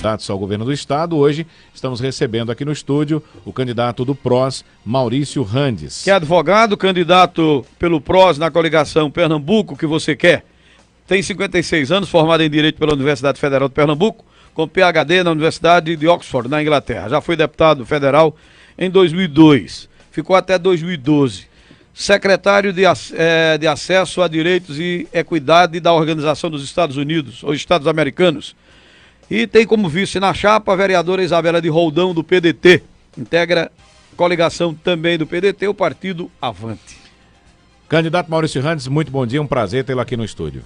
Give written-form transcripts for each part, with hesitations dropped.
candidatos ao governo do estado. Hoje estamos recebendo aqui no estúdio o candidato do PROS, Maurício Randes. Que é advogado, candidato pelo PROS na coligação Pernambuco que você quer. Tem 56 anos, formado em Direito pela Universidade Federal de Pernambuco, com PhD na Universidade de Oxford, na Inglaterra. Já foi deputado federal em 2002, ficou até 2012. Secretário de Acesso a Direitos e Equidade da Organização dos Estados Unidos, ou Estados Americanos. E tem como vice na chapa a vereadora Isabela de Roldão, do PDT. Integra coligação também do PDT, o partido Avante. Candidato Maurício Randes, muito bom dia, um prazer tê-lo aqui no estúdio.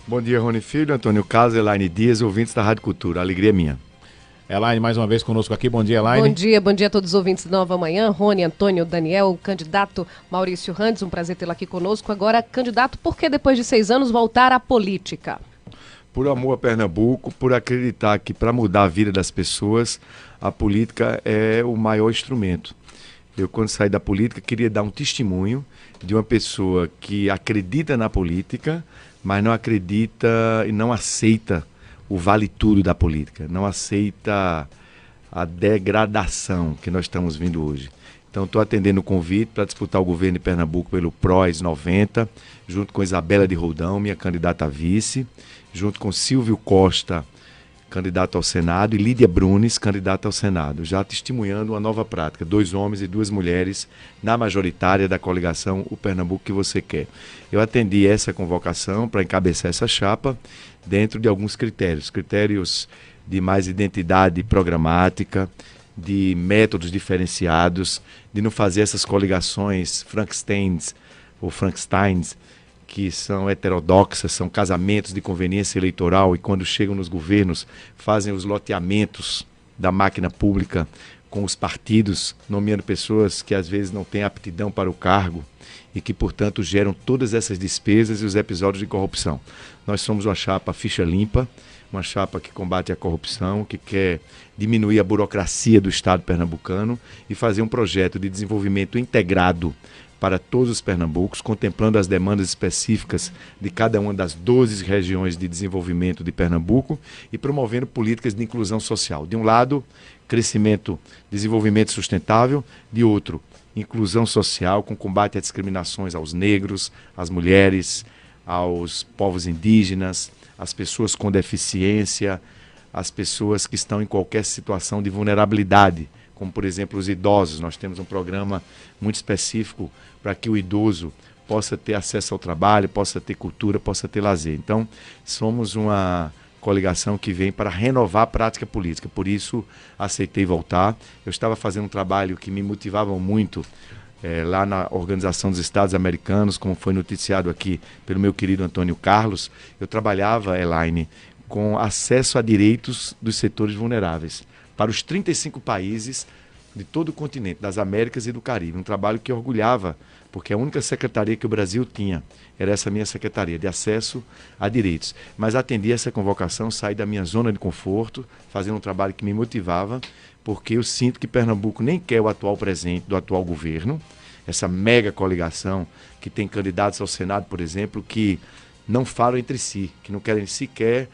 Bom dia, Rony Filho, Antônio Carlos, Elaine Dias, ouvintes da Rádio Cultura. A alegria é minha. Elaine, mais uma vez conosco aqui. Bom dia, Elaine. Bom dia a todos os ouvintes da Nova Manhã. Rony, Antônio, Daniel, o candidato Maurício Randes, um prazer tê-lo aqui conosco. Agora, candidato, por que depois de 6 anos voltar à política? Por amor a Pernambuco, por acreditar que para mudar a vida das pessoas, a política é o maior instrumento. Eu, quando saí da política, queria dar um testemunho de uma pessoa que acredita na política, mas não acredita e não aceita o vale tudo da política, não aceita a degradação que nós estamos vendo hoje. Então estou atendendo o convite para disputar o governo de Pernambuco pelo PROS 90, junto com Isabela de Roldão, minha candidata a vice, junto com Silvio Costa, candidato ao Senado, e Lídia Brunes, candidata ao Senado, já testemunhando uma nova prática, 2 homens e 2 mulheres na majoritária da coligação O Pernambuco que você quer. Eu atendi essa convocação para encabeçar essa chapa dentro de alguns critérios de mais identidade programática, de métodos diferenciados, de não fazer essas coligações Frankensteins ou Frankensteins, que são heterodoxas, são casamentos de conveniência eleitoral e quando chegam nos governos fazem os loteamentos da máquina pública com os partidos, nomeando pessoas que às vezes não têm aptidão para o cargo e que, portanto, geram todas essas despesas e os episódios de corrupção. Nós somos uma chapa ficha limpa, uma chapa que combate a corrupção, que quer diminuir a burocracia do Estado pernambucano e fazer um projeto de desenvolvimento integrado para todos os pernambucos, contemplando as demandas específicas de cada uma das 12 regiões de desenvolvimento de Pernambuco e promovendo políticas de inclusão social. De um lado, crescimento, desenvolvimento sustentável, de outro, inclusão social com combate a discriminações aos negros, às mulheres, aos povos indígenas, às pessoas com deficiência, às pessoas que estão em qualquer situação de vulnerabilidade, como, por exemplo, os idosos. Nós temos um programa muito específico para que o idoso possa ter acesso ao trabalho, possa ter cultura, possa ter lazer. Então, somos uma coligação que vem para renovar a prática política. Por isso, aceitei voltar. Eu estava fazendo um trabalho que me motivava muito lá na Organização dos Estados Americanos, como foi noticiado aqui pelo meu querido Antônio Carlos. Eu trabalhava, Elaine, com acesso a direitos dos setores vulneráveis para os 35 países de todo o continente, das Américas e do Caribe. Um trabalho que orgulhava, porque a única secretaria que o Brasil tinha era essa minha secretaria, de acesso a direitos. Mas atendi essa convocação, saí da minha zona de conforto, fazendo um trabalho que me motivava, porque eu sinto que Pernambuco nem quer o atual presidente do atual governo, essa mega coligação que tem candidatos ao Senado, por exemplo, que não falam entre si, que não querem sequer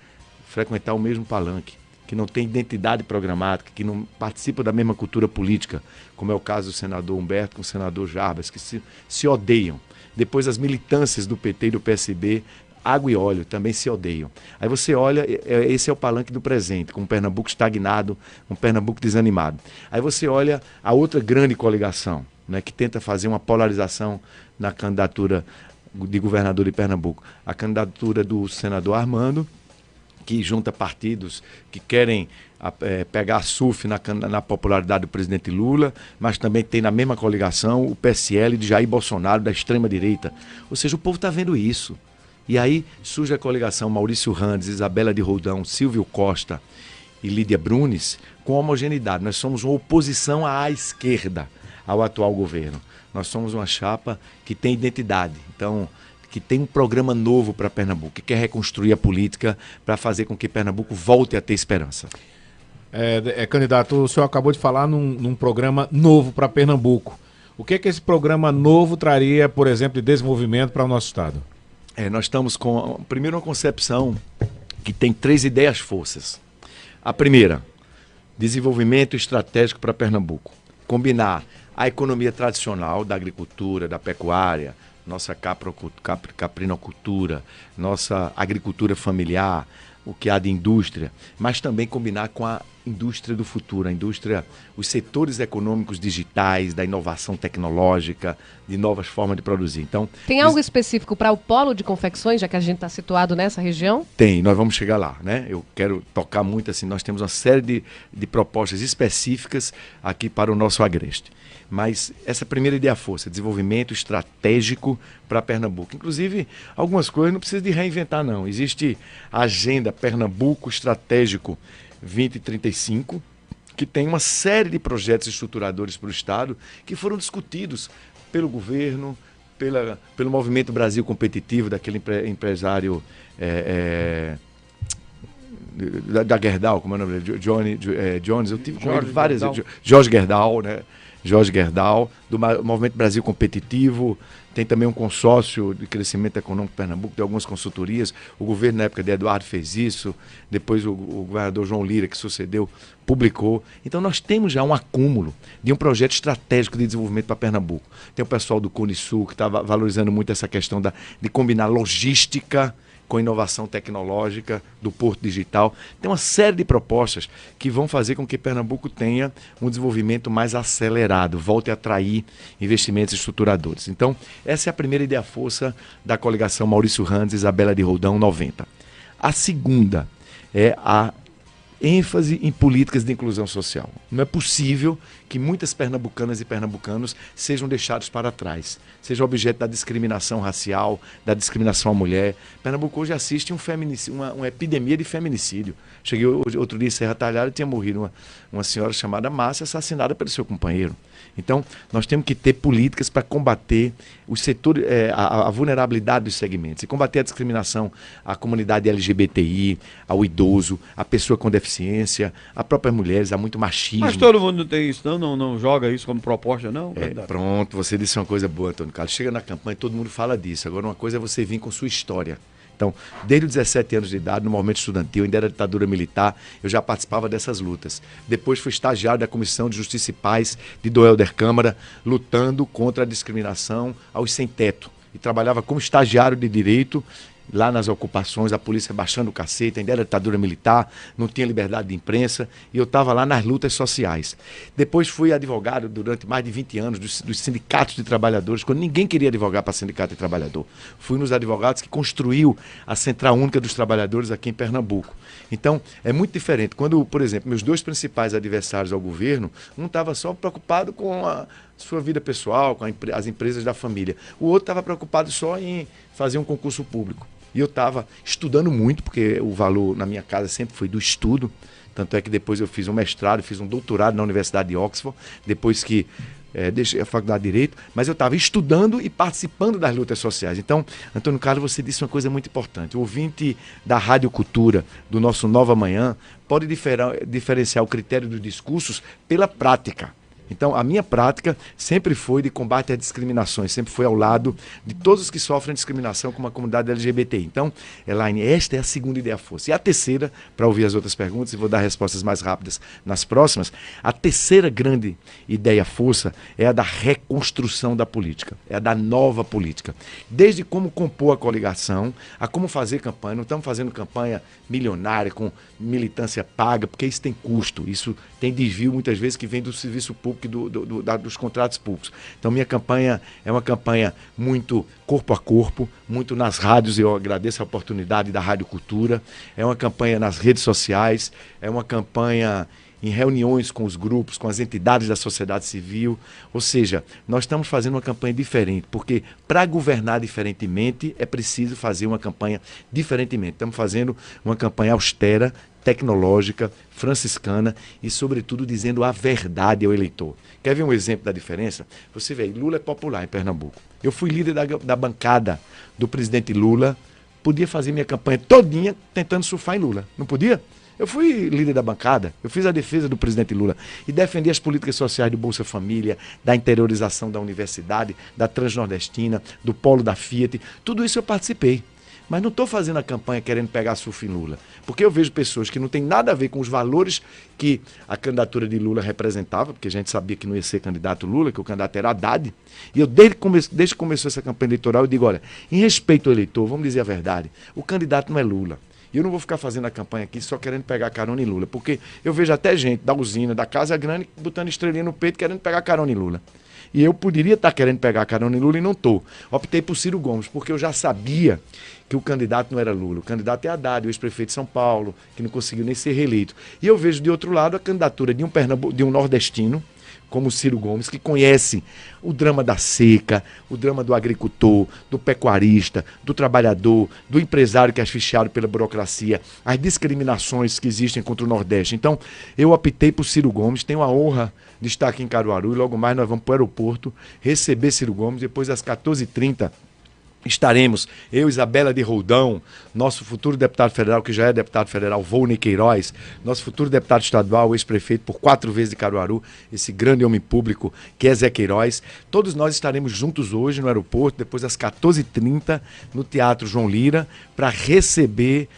frequentar o mesmo palanque, que não tem identidade programática, que não participa da mesma cultura política, como é o caso do senador Humberto com o senador Jarbas, que se odeiam. Depois as militâncias do PT e do PSB, água e óleo, também se odeiam. Aí você olha, esse é o palanque do presente, com um Pernambuco estagnado, um Pernambuco desanimado. Aí você olha a outra grande coligação, né, que tenta fazer uma polarização na candidatura de governador de Pernambuco. A candidatura do senador Armando, que junta partidos que querem pegar surf na popularidade do presidente Lula, mas também tem na mesma coligação o PSL de Jair Bolsonaro, da extrema-direita. Ou seja, o povo está vendo isso. E aí surge a coligação Maurício Randes, Isabela de Roldão, Silvio Costa e Lídia Brunes com homogeneidade. Nós somos uma oposição à esquerda ao atual governo. Nós somos uma chapa que tem identidade. Então, que tem um programa novo para Pernambuco, que quer reconstruir a política para fazer com que Pernambuco volte a ter esperança. Candidato, o senhor acabou de falar num programa novo para Pernambuco. O que é que esse programa novo traria, por exemplo, de desenvolvimento para o nosso estado? Nós estamos com, primeiro, uma concepção que tem 3 ideias-forças. A primeira, desenvolvimento estratégico para Pernambuco. Combinar a economia tradicional da agricultura, da pecuária, nossa caprinocultura, nossa agricultura familiar, o que há de indústria, mas também combinar com a indústria do futuro, a indústria, os setores econômicos digitais, da inovação tecnológica, de novas formas de produzir. Então, tem algo específico para o polo de confecções, já que a gente está situado nessa região? Tem, nós vamos chegar lá, né? Eu quero tocar muito assim, nós temos uma série de propostas específicas aqui para o nosso agreste. Mas essa primeira ideia força, desenvolvimento estratégico para Pernambuco. Inclusive, algumas coisas não precisa de reinventar, não. Existe a agenda Pernambuco Estratégico 2035, que tem uma série de projetos estruturadores para o Estado que foram discutidos pelo governo, pelo Movimento Brasil Competitivo, daquele empresário da Gerdau, como é o nome dele? Jones, eu tive com ele várias vezes. Jorge Gerdau, né? Jorge Gerdau, do Movimento Brasil Competitivo, tem também um consórcio de crescimento econômico de Pernambuco, tem algumas consultorias, o governo na época de Eduardo fez isso, depois o governador João Lira, que sucedeu, publicou. Então nós temos já um acúmulo de um projeto estratégico de desenvolvimento para Pernambuco. Tem o pessoal do Cone Sul, que está valorizando muito essa questão de combinar logística com inovação tecnológica, do Porto Digital. Tem uma série de propostas que vão fazer com que Pernambuco tenha um desenvolvimento mais acelerado, volte a atrair investimentos estruturadores. Então, essa é a primeira ideia força da coligação Maurício Randes, Isabela de Roldão, 90. A segunda é a ênfase em políticas de inclusão social. Não é possível que muitas pernambucanas e pernambucanos sejam deixados para trás, sejam objeto da discriminação racial, da discriminação à mulher. Pernambuco hoje assiste uma epidemia de feminicídio. Cheguei outro dia em Serra Talhada e tinha morrido uma senhora chamada Márcia, assassinada pelo seu companheiro. Então, nós temos que ter políticas para combater os setores, a vulnerabilidade dos segmentos, e combater a discriminação à comunidade LGBTI, ao idoso, à pessoa com deficiência, às próprias mulheres, há muito machismo. Mas todo mundo não tem isso, não joga isso como proposta, não? Pronto, você disse uma coisa boa, Antônio Carlos. Chega na campanha, todo mundo fala disso. Agora, uma coisa é você vir com sua história. Então, desde os 17 anos de idade, no movimento estudantil, ainda era ditadura militar, eu já participava dessas lutas. Depois fui estagiário da Comissão de Justiça e Paz de Dom Helder Câmara, lutando contra a discriminação aos sem-teto. E trabalhava como estagiário de direito, lá nas ocupações, a polícia baixando o cacete, ainda era ditadura militar, não tinha liberdade de imprensa, e eu estava lá nas lutas sociais. Depois fui advogado durante mais de 20 anos dos sindicatos de trabalhadores, quando ninguém queria advogar para sindicato de trabalhador. Fui nos advogados que construiu a Central Única dos Trabalhadores aqui em Pernambuco. Então, é muito diferente. Quando, por exemplo, meus dois principais adversários ao governo, um estava só preocupado com a sua vida pessoal, com as empresas da família. O outro estava preocupado só em fazer um concurso público. E eu estava estudando muito, porque o valor na minha casa sempre foi do estudo. Tanto é que depois eu fiz um mestrado, fiz um doutorado na Universidade de Oxford, depois que deixei a faculdade de Direito, mas eu estava estudando e participando das lutas sociais. Então, Antônio Carlos, você disse uma coisa muito importante. O ouvinte da Rádio Cultura, do nosso Nova Manhã, pode diferenciar o critério dos discursos pela prática. Então, a minha prática sempre foi de combate às discriminações, sempre foi ao lado de todos os que sofrem discriminação como a comunidade LGBTI. Então, Elaine, esta é a segunda ideia força. E a terceira, para ouvir as outras perguntas, e vou dar respostas mais rápidas nas próximas, a terceira grande ideia força é a da reconstrução da política, é a da nova política. Desde como compor a coligação, a como fazer campanha. Não estamos fazendo campanha milionária, com militância paga, porque isso tem custo, isso tem desvio muitas vezes que vem do serviço público dos contratos públicos. Então, minha campanha é uma campanha muito corpo a corpo, muito nas rádios, e eu agradeço a oportunidade da Rádio Cultura, é uma campanha nas redes sociais, é uma campanha em reuniões com os grupos, com as entidades da sociedade civil, ou seja, nós estamos fazendo uma campanha diferente, porque para governar diferentemente é preciso fazer uma campanha diferentemente. Estamos fazendo uma campanha austera, tecnológica, franciscana e, sobretudo, dizendo a verdade ao eleitor. Quer ver um exemplo da diferença? Você vê, Lula é popular em Pernambuco. Eu fui líder da bancada do presidente Lula, podia fazer minha campanha todinha tentando surfar em Lula. Não podia? Eu fui líder da bancada, eu fiz a defesa do presidente Lula e defendi as políticas sociais do Bolsa Família, da interiorização da universidade, da Transnordestina, do polo da Fiat. Tudo isso eu participei. Mas não estou fazendo a campanha querendo pegar surf em Lula. Porque eu vejo pessoas que não têm nada a ver com os valores que a candidatura de Lula representava, porque a gente sabia que não ia ser candidato Lula, que o candidato era Haddad. E eu, desde que começou essa campanha eleitoral, eu digo, olha, em respeito ao eleitor, vamos dizer a verdade, o candidato não é Lula. E eu não vou ficar fazendo a campanha aqui só querendo pegar carona em Lula, porque eu vejo até gente da usina, da Casa Grande, botando estrelinha no peito, querendo pegar carona em Lula. E eu poderia estar querendo pegar carona em Lula e não estou. Optei por Ciro Gomes, porque eu já sabia que o candidato não era Lula. O candidato é Haddad, o ex-prefeito de São Paulo, que não conseguiu nem ser reeleito. E eu vejo, de outro lado, a candidatura de um nordestino, como o Ciro Gomes, que conhece o drama da seca, o drama do agricultor, do pecuarista, do trabalhador, do empresário que é asfixiado pela burocracia, as discriminações que existem contra o Nordeste. Então, eu optei por Ciro Gomes, tenho a honra de estar aqui em Caruaru, e logo mais nós vamos para o aeroporto receber Ciro Gomes, depois às 14h30, estaremos, eu, Isabela de Roldão, nosso futuro deputado federal, que já é deputado federal, Volney Queiroz, nosso futuro deputado estadual, ex-prefeito por 4 vezes de Caruaru, esse grande homem público que é Zé Queiroz. Todos nós estaremos juntos hoje no aeroporto, depois às 14h30, no Teatro João Lira, para receber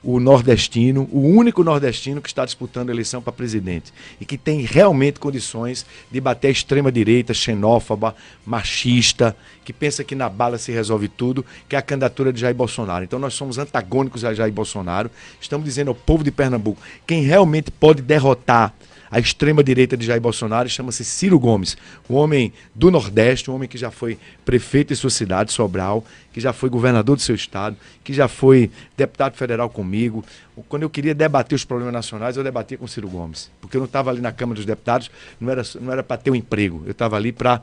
o nordestino, o único nordestino que está disputando a eleição para presidente e que tem realmente condições de bater a extrema-direita, xenófoba, machista, que pensa que na bala se resolve tudo, que é a candidatura de Jair Bolsonaro. Então nós somos antagônicos a Jair Bolsonaro, estamos dizendo ao povo de Pernambuco, quem realmente pode derrotar a extrema-direita de Jair Bolsonaro chama-se Ciro Gomes, um homem do Nordeste, um homem que já foi prefeito de sua cidade, Sobral, que já foi governador do seu estado, que já foi deputado federal comigo. Quando eu queria debater os problemas nacionais, eu debatia com Ciro Gomes, porque eu não estava ali na Câmara dos Deputados, não era para ter um emprego, eu estava ali para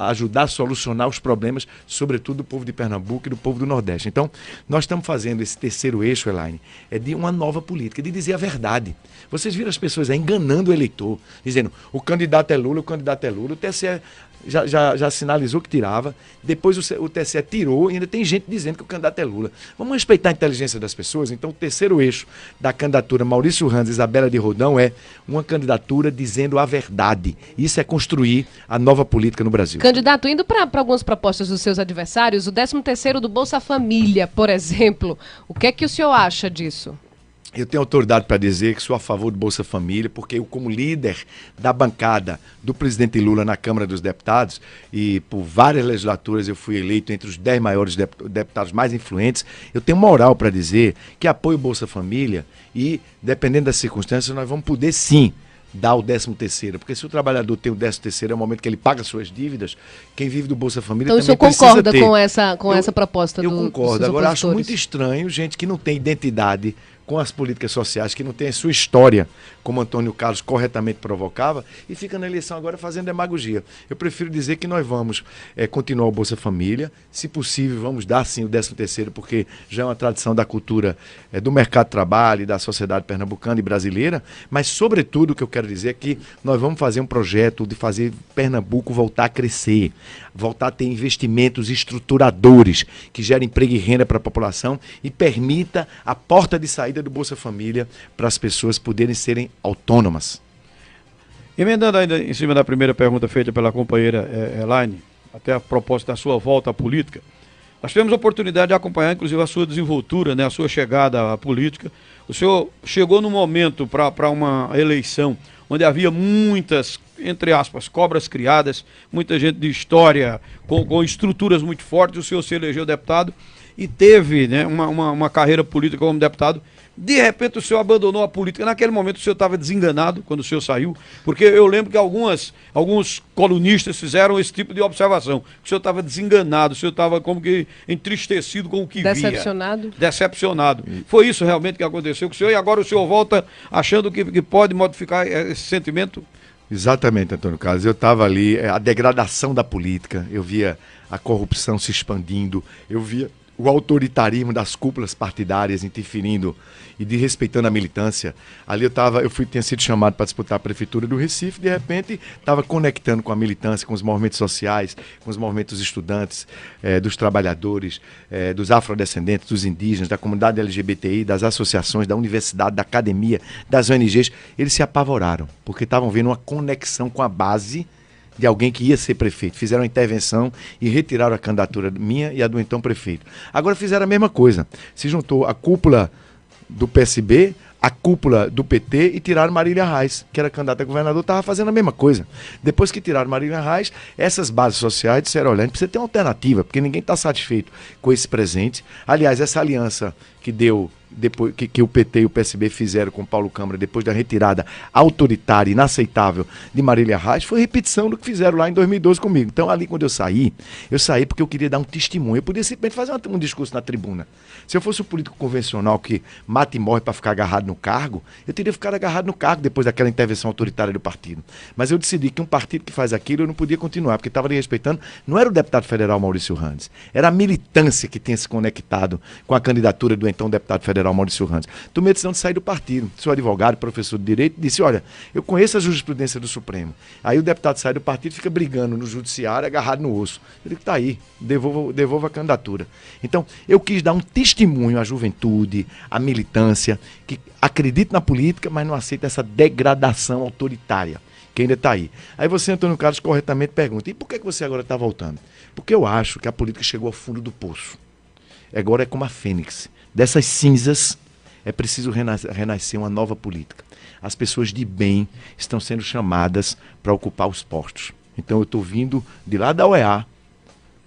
ajudar a solucionar os problemas, sobretudo do povo de Pernambuco e do povo do Nordeste. Então, nós estamos fazendo esse terceiro eixo, Elaine, é de uma nova política, de dizer a verdade. Vocês viram as pessoas aí enganando o eleitor, dizendo o candidato é Lula, o candidato é Lula, o TSE já sinalizou que tirava, depois o TSE tirou e ainda tem gente dizendo que o candidato é Lula. Vamos respeitar a inteligência das pessoas? Então o terceiro eixo da candidatura Maurício Randes e Isabela de Roldão é uma candidatura dizendo a verdade. Isso é construir a nova política no Brasil. Candidato, indo para algumas propostas dos seus adversários, o 13º do Bolsa Família, por exemplo, o que é que o senhor acha disso? Eu tenho autoridade para dizer que sou a favor do Bolsa Família, porque eu, como líder da bancada do presidente Lula na Câmara dos Deputados, e por várias legislaturas eu fui eleito entre os 10 maiores deputados mais influentes, eu tenho moral para dizer que apoio o Bolsa Família e, dependendo das circunstâncias, nós vamos poder sim dar o 13º, porque se o trabalhador tem o 13º, é o momento que ele paga suas dívidas, quem vive do Bolsa Família então, também precisa ter. Então o senhor concorda com essa proposta Eu concordo. Agora, acho muito opositores? estranho gente que não tem identidade com as políticas sociais, que não tem a sua história, como Antônio Carlos corretamente provocava, e fica na eleição agora fazendo demagogia. Eu prefiro dizer que nós vamos continuar o Bolsa Família, se possível vamos dar sim o 13º, porque já é uma tradição da cultura do mercado de trabalho e da sociedade pernambucana e brasileira, mas sobretudo o que eu quero dizer é que nós vamos fazer um projeto de fazer Pernambuco voltar a crescer, voltar a ter investimentos estruturadores que gerem emprego e renda para a população e permita a porta de saída do Bolsa Família para as pessoas poderem serem autônomas. Emendando ainda em cima da primeira pergunta feita pela companheira Elaine, até a propósito da sua volta à política, nós tivemos a oportunidade de acompanhar, inclusive, a sua desenvoltura, né, a sua chegada à política. O senhor chegou no momento para uma eleição onde havia muitas, entre aspas, cobras criadas, muita gente de história, com estruturas muito fortes. O senhor se elegeu deputado e teve, né, uma carreira política como deputado. De repente o senhor abandonou a política. Naquele momento o senhor estava desenganado quando o senhor saiu, porque eu lembro que alguns colunistas fizeram esse tipo de observação. O senhor estava desenganado, o senhor estava como que entristecido com o que Decepcionado. via. Decepcionado. Foi isso realmente que aconteceu com o senhor, e agora o senhor volta achando que pode modificar esse sentimento? Exatamente, Antônio Carlos. Eu estava ali, a degradação da política, eu via a corrupção se expandindo, eu via o autoritarismo das cúpulas partidárias interferindo e desrespeitando a militância. Ali tinha sido chamado para disputar a prefeitura do Recife, de repente estava conectando com a militância, com os movimentos sociais, com os movimentos estudantes, dos trabalhadores, dos afrodescendentes, dos indígenas, da comunidade LGBTI, das associações, da universidade, da academia, das ONGs. Eles se apavoraram, porque estavam vendo uma conexão com a base de alguém que ia ser prefeito. Fizeram uma intervenção e retiraram a candidatura minha e a do então prefeito. Agora fizeram a mesma coisa. Se juntou a cúpula do PSB, a cúpula do PT e tiraram Marília Reis, que era candidata a governador, estava fazendo a mesma coisa. Depois que tiraram Marília Reis, essas bases sociais disseram, olha, a gente precisa ter uma alternativa, porque ninguém está satisfeito com esse presente. Aliás, essa aliança que deu, depois que o PT e o PSB fizeram com Paulo Câmara, depois da retirada autoritária, inaceitável de Marília Reis, foi repetição do que fizeram lá em 2012 comigo. Então, ali quando eu saí porque eu queria dar um testemunho. Eu podia simplesmente fazer um discurso na tribuna. Se eu fosse um político convencional que mata e morre para ficar agarrado no cargo, eu teria ficado agarrado no cargo depois daquela intervenção autoritária do partido. Mas eu decidi que um partido que faz aquilo eu não podia continuar, porque estava ali respeitando, não era o deputado federal Maurício Randes, era a militância que tinha se conectado com a candidatura do então deputado federal Maurício Randes. Tomei a decisão de sair do partido. Sou advogado, professor de direito, disse, olha, eu conheço a jurisprudência do Supremo. Aí o deputado sai do partido e fica brigando no judiciário, agarrado no osso. Eu digo, tá aí, devolva a candidatura. Então, eu quis dar um testemunho à juventude, à militância, que acredita na política, mas não aceita essa degradação autoritária, que ainda está aí. Aí você, Antônio Carlos, corretamente pergunta, e por que você agora está voltando? Porque eu acho que a política chegou ao fundo do poço. Agora é como a fênix. Dessas cinzas é preciso renascer uma nova política. As pessoas de bem estão sendo chamadas para ocupar os postos. Então eu estou vindo de lá da OEA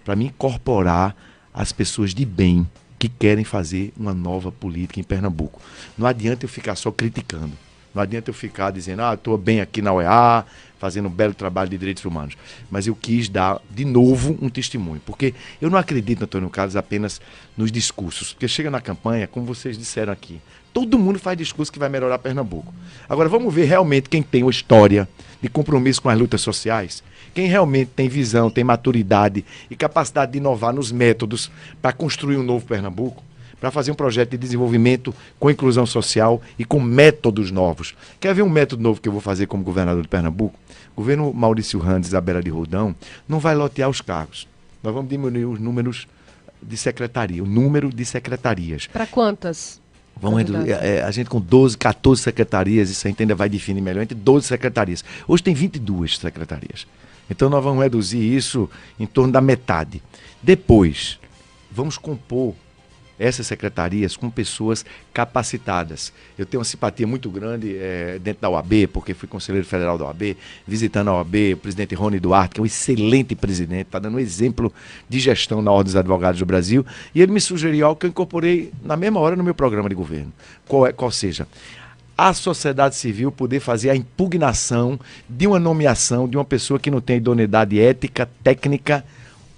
para me incorporar às pessoas de bem que querem fazer uma nova política em Pernambuco. Não adianta eu ficar só criticando. Não adianta eu ficar dizendo, estou bem aqui na OEA, fazendo um belo trabalho de direitos humanos. Mas eu quis dar, de novo, um testemunho. Porque eu não acredito, Antônio Carlos, apenas nos discursos. Porque chega na campanha, como vocês disseram aqui, todo mundo faz discurso que vai melhorar Pernambuco. Agora, vamos ver realmente quem tem uma história de compromisso com as lutas sociais. Quem realmente tem visão, tem maturidade e capacidade de inovar nos métodos para construir um novo Pernambuco, para fazer um projeto de desenvolvimento com inclusão social e com métodos novos. Quer ver um método novo que eu vou fazer como governador de Pernambuco? O governo Maurício Randes, Isabela de Roldão, não vai lotear os cargos. Nós vamos diminuir os números de secretaria, o número de secretarias. Para quantas? Vamos reduzir, a gente com 12, 14 secretarias, isso a gente ainda vai definir melhor, entre 12 secretarias. Hoje tem 22 secretarias. Então nós vamos reduzir isso em torno da metade. Depois, vamos compor essas secretarias com pessoas capacitadas. Eu tenho uma simpatia muito grande dentro da OAB, porque fui conselheiro federal da OAB, visitando a OAB, o presidente Rony Duarte, que é um excelente presidente, está dando um exemplo de gestão na Ordem dos Advogados do Brasil, e ele me sugeriu algo que eu incorporei na mesma hora no meu programa de governo. Qual seja? A sociedade civil poder fazer a impugnação de uma nomeação de uma pessoa que não tem idoneidade ética, técnica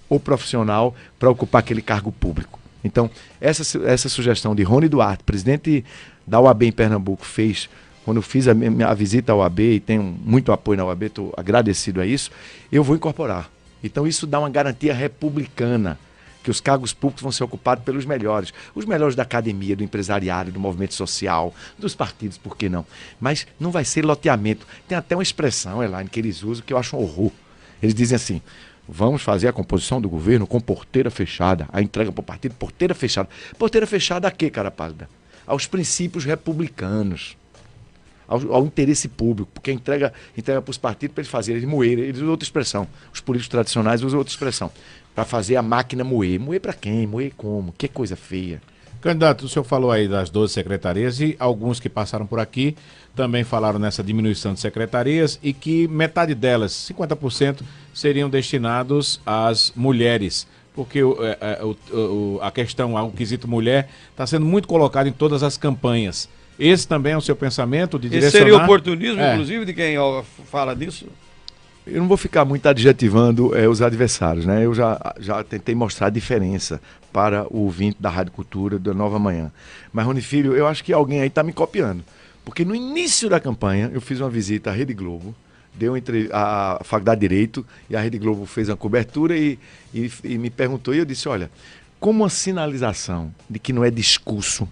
ou profissional para ocupar aquele cargo público. Então, essa sugestão de Rony Duarte, presidente da OAB em Pernambuco, fez quando eu fiz a visita à OAB, e tenho muito apoio na OAB, estou agradecido a isso, eu vou incorporar. Então, isso dá uma garantia republicana, que os cargos públicos vão ser ocupados pelos melhores. Os melhores da academia, do empresariado, do movimento social, dos partidos, por que não? Mas não vai ser loteamento. Tem até uma expressão, Elaine, que eles usam, que eu acho um horror. Eles dizem assim, vamos fazer a composição do governo com porteira fechada. A entrega para o partido, porteira fechada. Porteira fechada a quê, cara pálida? Aos princípios republicanos. Ao interesse público. Porque entrega para os partidos para eles fazerem, eles moerem. Eles usam outra expressão. Os políticos tradicionais usam outra expressão. Para fazer a máquina moer. Moer para quem? Moer como? Que coisa feia. Candidato, o senhor falou aí das 12 secretarias e alguns que passaram por aqui também falaram nessa diminuição de secretarias e que metade delas, 50%, seriam destinados às mulheres. Porque a questão, o quesito mulher, está sendo muito colocado em todas as campanhas. Esse também é o seu pensamento de direcionar... Esse seria oportunismo, inclusive, de quem fala disso? Eu não vou ficar muito adjetivando os adversários, né? Eu já tentei mostrar a diferença para o ouvinte da Rádio Cultura da Nova Manhã. Mas, Rony Filho, eu acho que alguém aí está me copiando. Porque no início da campanha, eu fiz uma visita à Rede Globo, deu entre a Faculdade de Direito, e a Rede Globo fez uma cobertura e me perguntou, e eu disse, olha, como uma sinalização de que não é discurso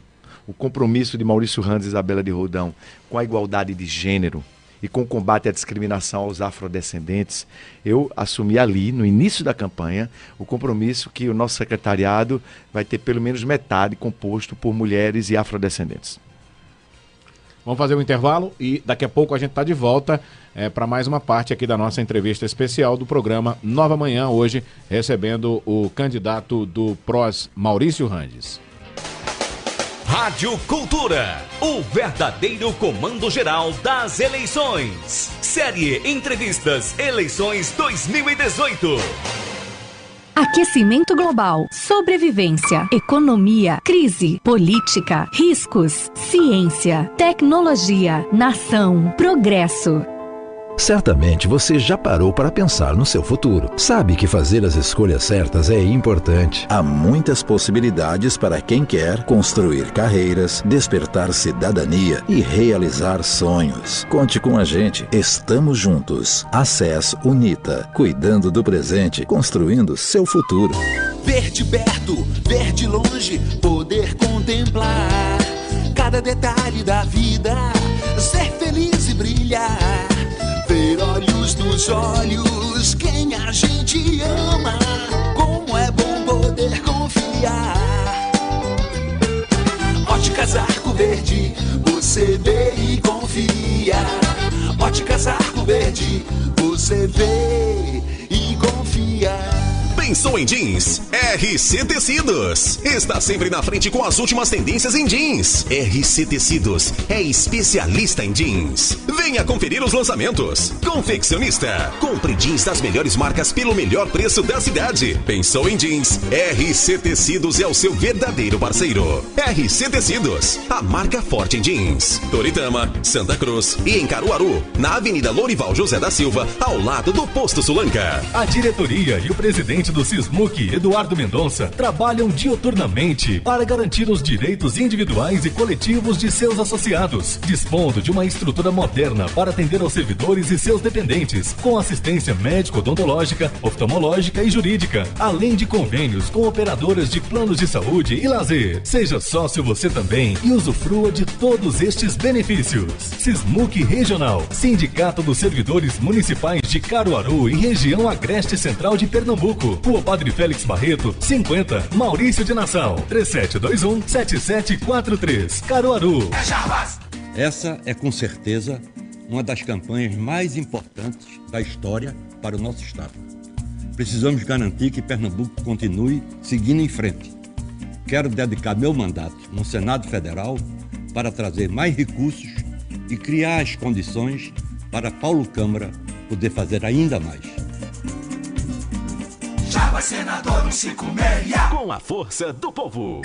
o compromisso de Maurício Randes e Isabela de Roldão com a igualdade de gênero, e com o combate à discriminação aos afrodescendentes, eu assumi ali, no início da campanha, o compromisso que o nosso secretariado vai ter pelo menos metade composto por mulheres e afrodescendentes. Vamos fazer um intervalo e daqui a pouco a gente está de volta para mais uma parte aqui da nossa entrevista especial do programa Nova Manhã, hoje recebendo o candidato do PROS, Maurício Randes. Rádio Cultura, o verdadeiro comando geral das eleições. Série Entrevistas Eleições 2018. Aquecimento global, sobrevivência, economia, crise, política, riscos, ciência, tecnologia, nação, progresso. Certamente você já parou para pensar no seu futuro. Sabe que fazer as escolhas certas é importante. Há muitas possibilidades para quem quer construir carreiras, despertar cidadania e realizar sonhos. Conte com a gente. Estamos juntos. Acesso Unita. Cuidando do presente, construindo seu futuro. Verde perto, verde longe, poder contemplar cada detalhe da vida, ser feliz e brilhar. Ver olhos nos olhos, quem a gente ama, como é bom poder confiar. Óticas Arco Verde, você vê e confia. Óticas Arco Verde, você vê e confia. Pensou em jeans? RC Tecidos. Está sempre na frente com as últimas tendências em jeans. RC Tecidos é especialista em jeans. Venha conferir os lançamentos. Confeccionista. Compre jeans das melhores marcas pelo melhor preço da cidade. Pensou em jeans? RC Tecidos é o seu verdadeiro parceiro. RC Tecidos, a marca forte em jeans. Toritama, Santa Cruz e em Caruaru, na Avenida Lourival José da Silva, ao lado do Posto Sulanca. A diretoria e o presidente do SISMUC, Eduardo Mendonça, trabalham diuturnamente para garantir os direitos individuais e coletivos de seus associados, dispondo de uma estrutura moderna para atender aos servidores e seus dependentes, com assistência médico-odontológica, oftalmológica e jurídica, além de convênios com operadoras de planos de saúde e lazer. Seja sócio você também e usufrua de todos estes benefícios. SISMUC Regional, Sindicato dos Servidores Municipais de Caruaru e região Agreste Central de Pernambuco. Rua Padre Félix Barreto, 50, Maurício de Nassau, 3721-7743, Caruaru. Essa é com certeza uma das campanhas mais importantes da história para o nosso estado. Precisamos garantir que Pernambuco continue seguindo em frente. Quero dedicar meu mandato no Senado Federal para trazer mais recursos e criar as condições para Paulo Câmara poder fazer ainda mais. Chapa Senador 156. Com a força do povo.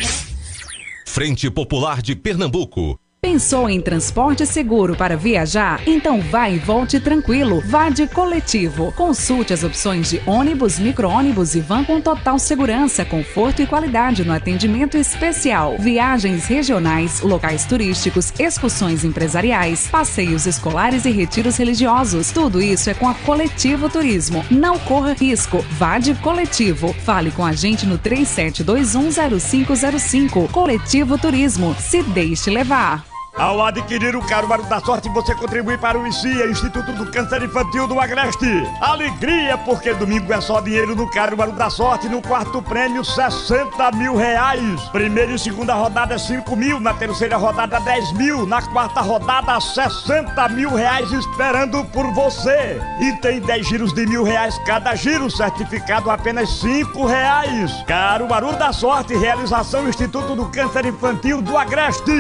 Frente Popular de Pernambuco. Pensou em transporte seguro para viajar? Então vá e volte tranquilo. Vá de coletivo. Consulte as opções de ônibus, micro-ônibus e van com total segurança, conforto e qualidade no atendimento especial. Viagens regionais, locais turísticos, excursões empresariais, passeios escolares e retiros religiosos. Tudo isso é com a Coletivo Turismo. Não corra risco. Vá de coletivo. Fale com a gente no 37210505. Coletivo Turismo. Se deixe levar. Ao adquirir o Caruaru da Sorte, você contribui para o ICIA, Instituto do Câncer Infantil do Agreste. Alegria, porque domingo é só dinheiro no Caruaru da Sorte. No quarto prêmio, R$60 mil. Primeira e segunda rodada, 5 mil. Na terceira rodada, 10 mil. Na quarta rodada, R$60 mil esperando por você. E tem 10 giros de R$1.000 cada giro, certificado apenas R$5. Caruaru da Sorte, realização Instituto do Câncer Infantil do Agreste.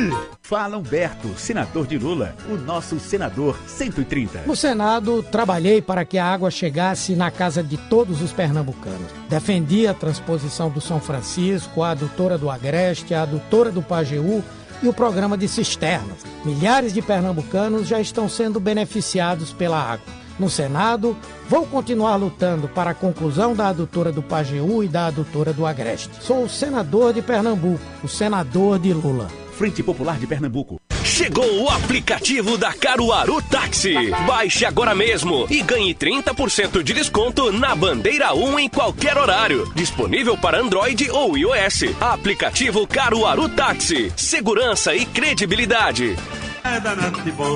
Fala Humberto, senador de Lula, o nosso senador 130. No Senado, trabalhei para que a água chegasse na casa de todos os pernambucanos. Defendi a transposição do São Francisco, a adutora do Agreste, a adutora do Pajeú e o programa de cisternas. Milhares de pernambucanos já estão sendo beneficiados pela água. No Senado, vou continuar lutando para a conclusão da adutora do Pajeú e da adutora do Agreste. Sou o senador de Pernambuco, o senador de Lula. Frente Popular de Pernambuco. Chegou o aplicativo da Caruaru Táxi. Baixe agora mesmo e ganhe 30% de desconto na bandeira 1 em qualquer horário. Disponível para Android ou iOS. Aplicativo Caruaru Táxi. Segurança e credibilidade.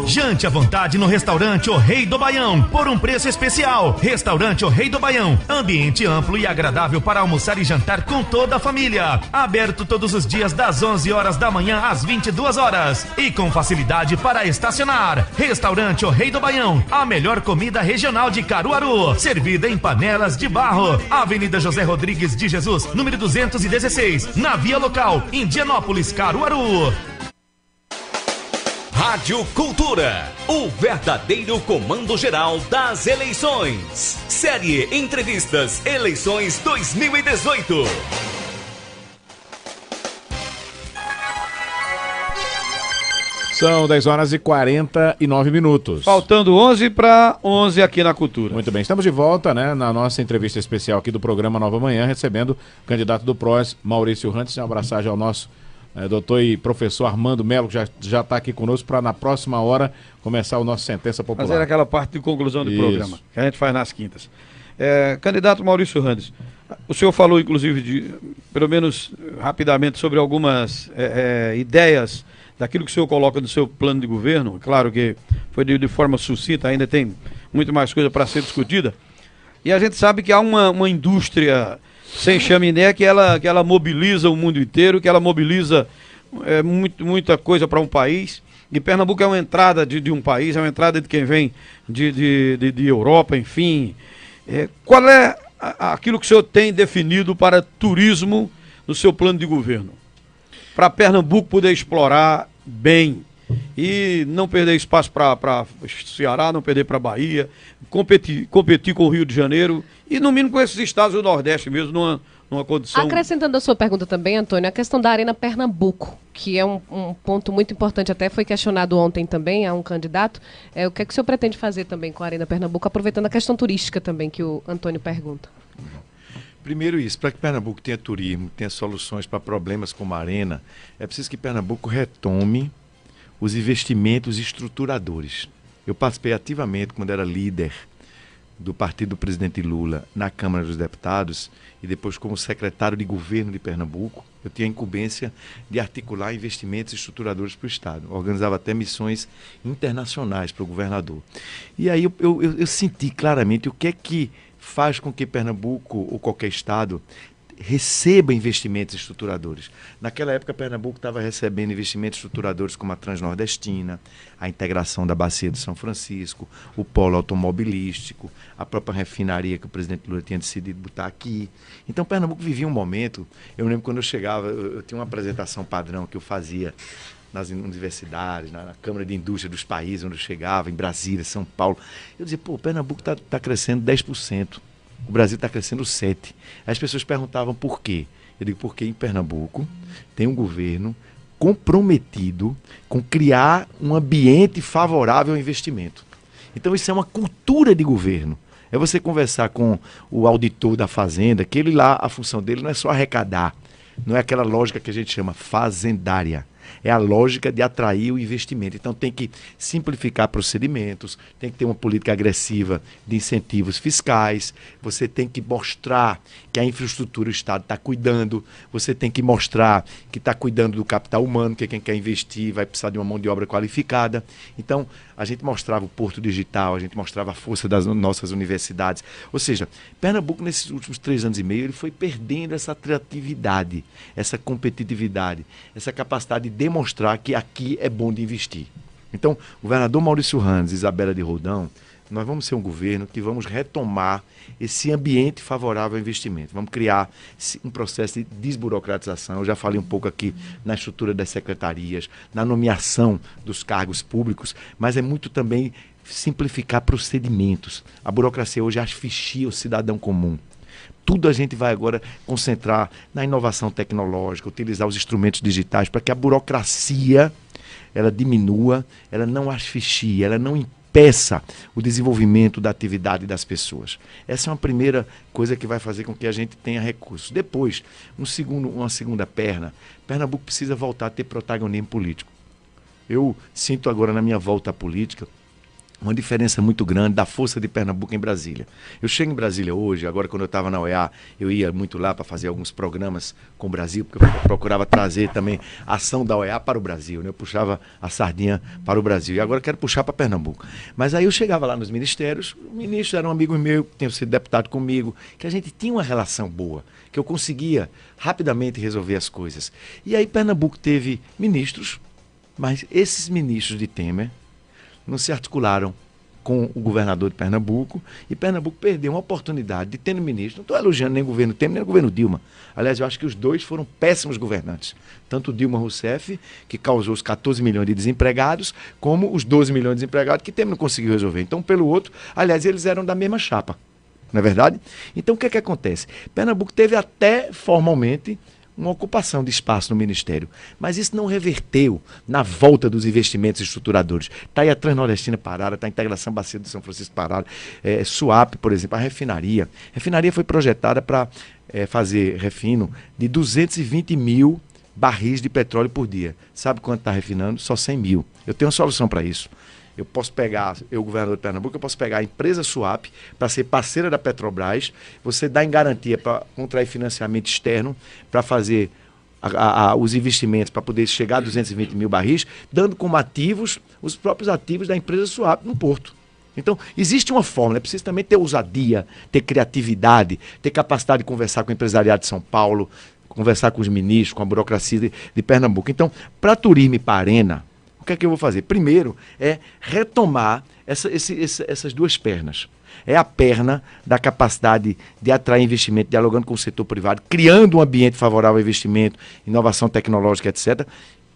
Jante à vontade no restaurante O Rei do Baião, por um preço especial. Restaurante O Rei do Baião, ambiente amplo e agradável para almoçar e jantar com toda a família. Aberto todos os dias das 11 horas da manhã às 22 horas e com facilidade para estacionar. Restaurante O Rei do Baião, a melhor comida regional de Caruaru, servida em panelas de barro. Avenida José Rodrigues de Jesus, número 216, na Via Local, Indianópolis, Caruaru. Rádio Cultura, o verdadeiro comando geral das eleições. Série Entrevistas Eleições 2018. São 10 horas e 49 minutos. Faltando 11 para 11 aqui na Cultura. Muito bem, estamos de volta, né, na nossa entrevista especial aqui do programa Nova Manhã, recebendo o candidato do PROS, Maurício Rantes. Um abraço ao nosso doutor e professor Armando Melo, que já está aqui conosco, para na próxima hora começar o nosso Sentença Popular. Fazer aquela parte de conclusão do programa, que a gente faz nas quintas. Candidato Maurício Rantes, o senhor falou, inclusive, pelo menos rapidamente, sobre algumas ideias daquilo que o senhor coloca no seu plano de governo. Claro que foi de forma sucinta, ainda tem muito mais coisa para ser discutida. E a gente sabe que há uma indústria sem chaminé que ela mobiliza o mundo inteiro, que ela mobiliza muita coisa para um país. E Pernambuco é uma entrada de um país, é uma entrada de quem vem de Europa, enfim. Qual é aquilo que o senhor tem definido para turismo no seu plano de governo? Para Pernambuco poder explorar bem e não perder espaço para Ceará, não perder para Bahia, competir com o Rio de Janeiro e no mínimo com esses estados do Nordeste mesmo, numa condição... Acrescentando a sua pergunta também, Antônio, a questão da Arena Pernambuco, que é um ponto muito importante, até foi questionado ontem também a um candidato. O que é que o senhor pretende fazer também com a Arena Pernambuco, aproveitando a questão turística também que o Antônio pergunta? Primeiro isso, para que Pernambuco tenha turismo, tenha soluções para problemas como a Arena, é preciso que Pernambuco retome os investimentos estruturadores. Eu participei ativamente, quando era líder do partido do presidente Lula na Câmara dos Deputados e depois como secretário de governo de Pernambuco, eu tinha a incumbência de articular investimentos estruturadores para o Estado. Organizava até missões internacionais para o governador. E aí eu senti claramente o que é que faz com que Pernambuco ou qualquer estado receba investimentos estruturadores. Naquela época, Pernambuco estava recebendo investimentos estruturadores como a Transnordestina, a integração da Bacia de São Francisco, o polo automobilístico, a própria refinaria que o presidente Lula tinha decidido botar aqui. Então, Pernambuco vivia um momento, eu lembro quando eu chegava, eu tinha uma apresentação padrão que eu fazia nas universidades, na Câmara de Indústria dos países onde eu chegava, em Brasília, São Paulo. Eu dizia, Pernambuco está crescendo 10%. O Brasil está crescendo 7%. Aí as pessoas perguntavam por quê. Eu digo, porque em Pernambuco tem um governo comprometido com criar um ambiente favorável ao investimento. Então isso é uma cultura de governo. É você conversar com o auditor da fazenda, que ele lá, a função dele não é só arrecadar, não é aquela lógica que a gente chama fazendária. É a lógica de atrair o investimento. Então tem que simplificar procedimentos, tem que ter uma política agressiva de incentivos fiscais, você tem que mostrar que a infraestrutura o Estado está cuidando, você tem que mostrar que está cuidando do capital humano, que quem quer investir vai precisar de uma mão de obra qualificada. Então a gente mostrava o Porto Digital, a gente mostrava a força das nossas universidades. Ou seja, Pernambuco nesses últimos 3 anos e meio ele foi perdendo essa atratividade, essa competitividade, essa capacidade de demonstrar que aqui é bom de investir. Então, o governador Maurício Rantes e Isabela de Roldão, nós vamos ser um governo que vamos retomar esse ambiente favorável ao investimento. Vamos criar um processo de desburocratização. Eu já falei um pouco aqui na estrutura das secretarias, na nomeação dos cargos públicos, mas é muito também simplificar procedimentos. A burocracia hoje asfixia o cidadão comum. Tudo a gente vai agora concentrar na inovação tecnológica, utilizar os instrumentos digitais para que a burocracia ela diminua, ela não asfixie, ela não impeça o desenvolvimento da atividade das pessoas. Essa é uma primeira coisa que vai fazer com que a gente tenha recursos. Depois, uma segunda perna, Pernambuco precisa voltar a ter protagonismo político. Eu sinto agora na minha volta à política uma diferença muito grande da força de Pernambuco em Brasília. Eu chego em Brasília hoje, agora quando eu estava na OEA, eu ia muito lá para fazer alguns programas com o Brasil, porque eu procurava trazer também a ação da OEA para o Brasil, né? Eu puxava a sardinha para o Brasil, e agora eu quero puxar para Pernambuco. Mas aí eu chegava lá nos ministérios, o ministro era um amigo meu, que tinha sido deputado comigo, que a gente tinha uma relação boa, que eu conseguia rapidamente resolver as coisas. E aí Pernambuco teve ministros, mas esses ministros de Temer não se articularam com o governador de Pernambuco, e Pernambuco perdeu uma oportunidade de ter no ministro. Não estou elogiando nem o governo Temer, nem o governo Dilma. Aliás, eu acho que os dois foram péssimos governantes. Tanto o Dilma Rousseff, que causou os 14 milhões de desempregados, como os 12 milhões de desempregados que Temer não conseguiu resolver. Então, pelo outro, aliás, eles eram da mesma chapa. Não é verdade? Então, o que é que acontece? Pernambuco teve até formalmente uma ocupação de espaço no Ministério. Mas isso não reverteu na volta dos investimentos estruturadores. Está aí a Transnordestina parada, está a Integração Bacia do São Francisco parada, Suape, por exemplo, a refinaria. A refinaria foi projetada para fazer refino de 220 mil barris de petróleo por dia. Sabe quanto está refinando? Só 100 mil. Eu tenho uma solução para isso. Eu posso pegar, governador de Pernambuco, eu posso pegar a empresa Suape para ser parceira da Petrobras, você dá em garantia para contrair financiamento externo, para fazer os investimentos, para poder chegar a 220 mil barris, dando como ativos os próprios ativos da empresa Suape no porto. Então, existe uma fórmula, é preciso também ter ousadia, ter criatividade, ter capacidade de conversar com o empresariado de São Paulo, conversar com os ministros, com a burocracia de Pernambuco. Então, para turismo e para arena, o que é que eu vou fazer? Primeiro é retomar essas duas pernas. É a perna da capacidade de atrair investimento, dialogando com o setor privado, criando um ambiente favorável ao investimento, inovação tecnológica, etc.